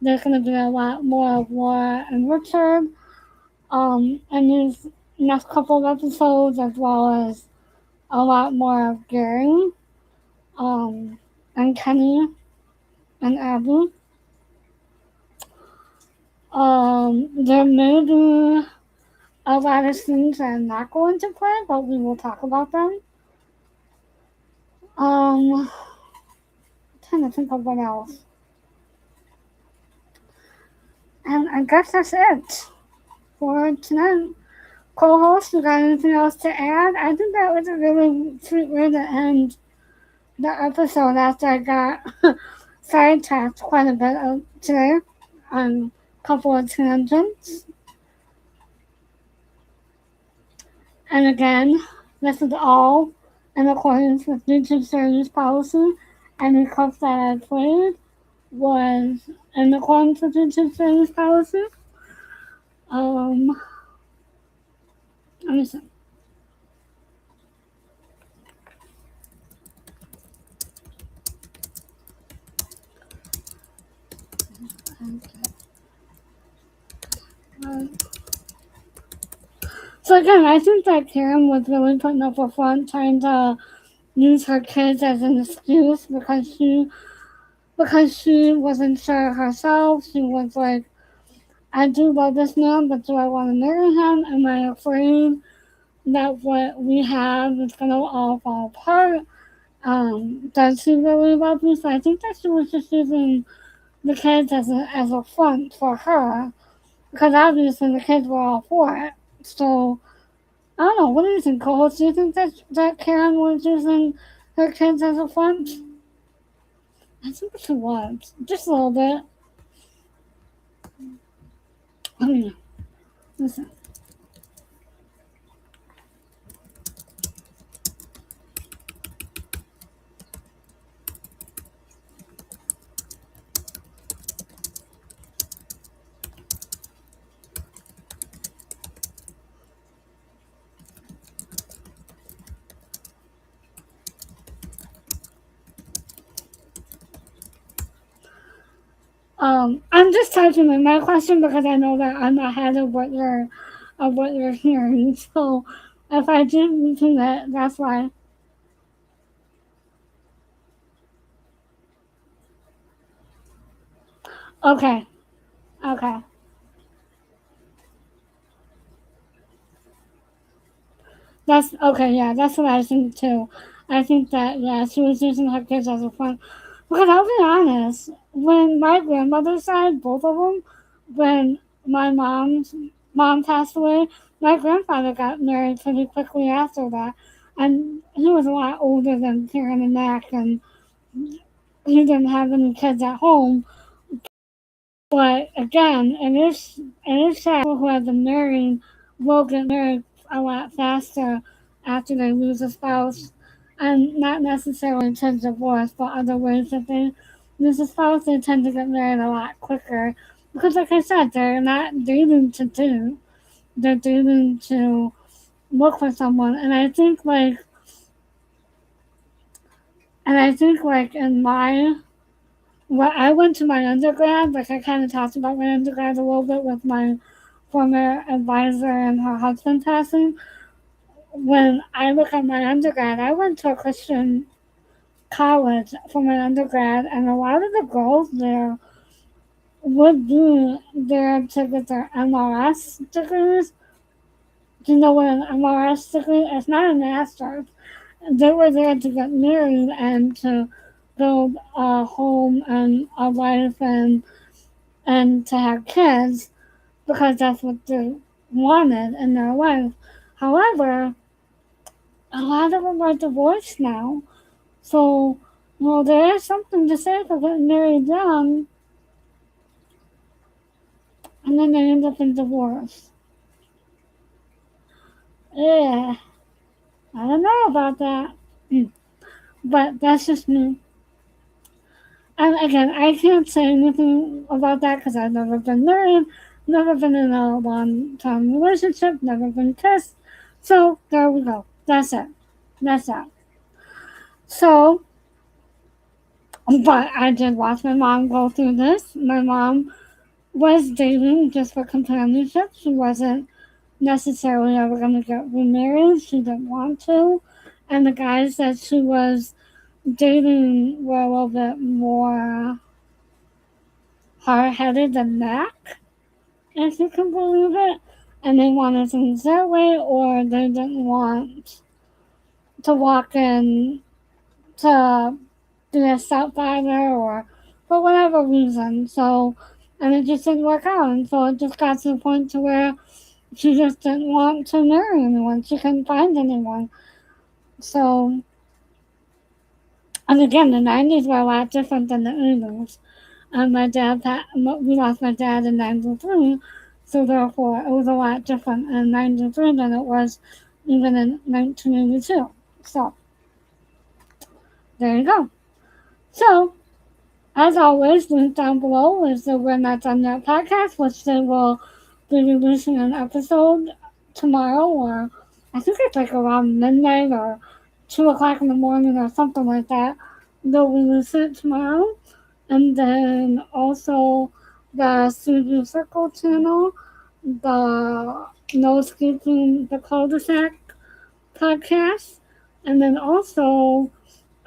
There's going to be a lot more of Laura and Richard in these next couple of episodes, as well as a lot more of Gary and Kenny and Abby. There may be a lot of scenes that I'm not going to play, but we will talk about them. I'm trying to think of what else. And I guess that's it for tonight. Co-host, you got anything else to add? I think that was a really sweet way to end the episode after I got sidetracked quite a bit today on a couple of tangents. And again, this is all in accordance with YouTube series policy. Any clips that I played was in accordance with YouTube series policy. Let me see. So again, I think that Karen was really putting up a front, trying to use her kids as an excuse because she wasn't sure herself. She was like, I do love this man, but do I want to marry him? Am I afraid that what we have is going to all fall apart? Does she really love me? So I think that she was just using the kids as a front for her, because obviously the kids were all for it. So I don't know. What do you think, Cole? Do you think that Karen was using her kids as a front? I think she was, just a little bit. Listen. I'm just typing in my question because I know that I'm ahead of what you're hearing. So if I didn't mention that, that's why. Okay. Okay. That's okay. Yeah, that's what I think too. I think that she was using her kids as a front. Because I'll be honest, when my grandmother's side, both of them, when my mom's mom passed away, my grandfather got married pretty quickly after that, and he was a lot older than Karen and Mack, and he didn't have any kids at home. But again, it is sad people who have been married will get married a lot faster after they lose a spouse, and not necessarily to divorce, but other ways that they lose a spouse, they tend to get married a lot quicker. Because, like I said, they're not dating to do; they're dating to look for someone. And I think in my when I went to my undergrad, like I kind of talked about my undergrad a little bit with my former advisor and her husband passing. When I look at my undergrad, I went to a Christian college for my undergrad, and a lot of the girls there would be there to get their MRS degrees. Do you know what an MRS degree is? It's not a master's. They were there to get married and to build a home and a life and to have kids because that's what they wanted in their life. However, a lot of them are divorced now. So, there is something to say for getting married young and then they end up in divorce. Yeah, I don't know about that. But that's just me. And again, I can't say anything about that because I've never been married, never been in a long-term relationship, never been kissed. So there we go. That's it. That's that. So, but I did watch my mom go through this. My mom was dating just for companionship. She wasn't necessarily ever going to get remarried. She didn't want to. And the guys that she was dating were a little bit more hard headed than Mack, if you can believe it. And they wanted things their way, or they didn't want to walk in to be a stepfather, or for whatever reason. So, and it just didn't work out. And so it just got to the point to where she just didn't want to marry anyone. She couldn't find anyone. So, and again, the 90s were a lot different than the 80s. We lost my dad in 93, so therefore it was a lot different in 93 than it was even in 1982. So, there you go. So, as always, link down below is the We're Not Done Yet podcast, which they will be releasing an episode tomorrow, or I think it's like around midnight or 2 o'clock in the morning or something like that. They'll release it tomorrow. And then also the Studio Circle channel, the No Escaping the Cul-de-Sac podcast, and then also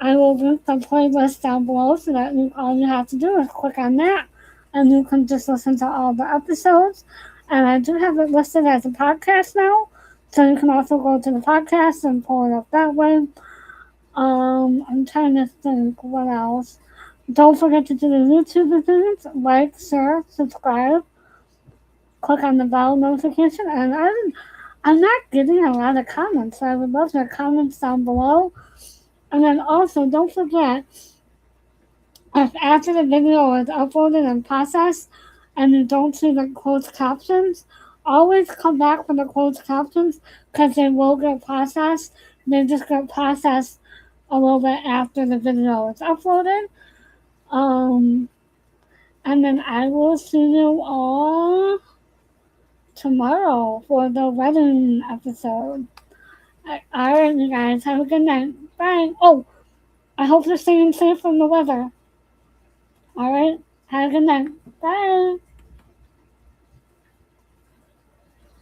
I will link the playlist down below so that all you have to do is click on that and you can just listen to all the episodes. And I do have it listed as a podcast now, so you can also go to the podcast and pull it up that way. I'm trying to think what else. Don't forget to do the YouTube things, like, share, subscribe, click on the bell notification, and I'm not getting a lot of comments, so I would love your comments down below. And then also, don't forget, if after the video is uploaded and processed, and you don't see the closed captions, always come back for the closed captions, because they will get processed. They just get processed a little bit after the video is uploaded. And then I will see you all tomorrow for the wedding episode. Alright, you guys, have a good night. Bye. Oh, I hope you're staying safe from the weather. Alright, have a good night. Bye.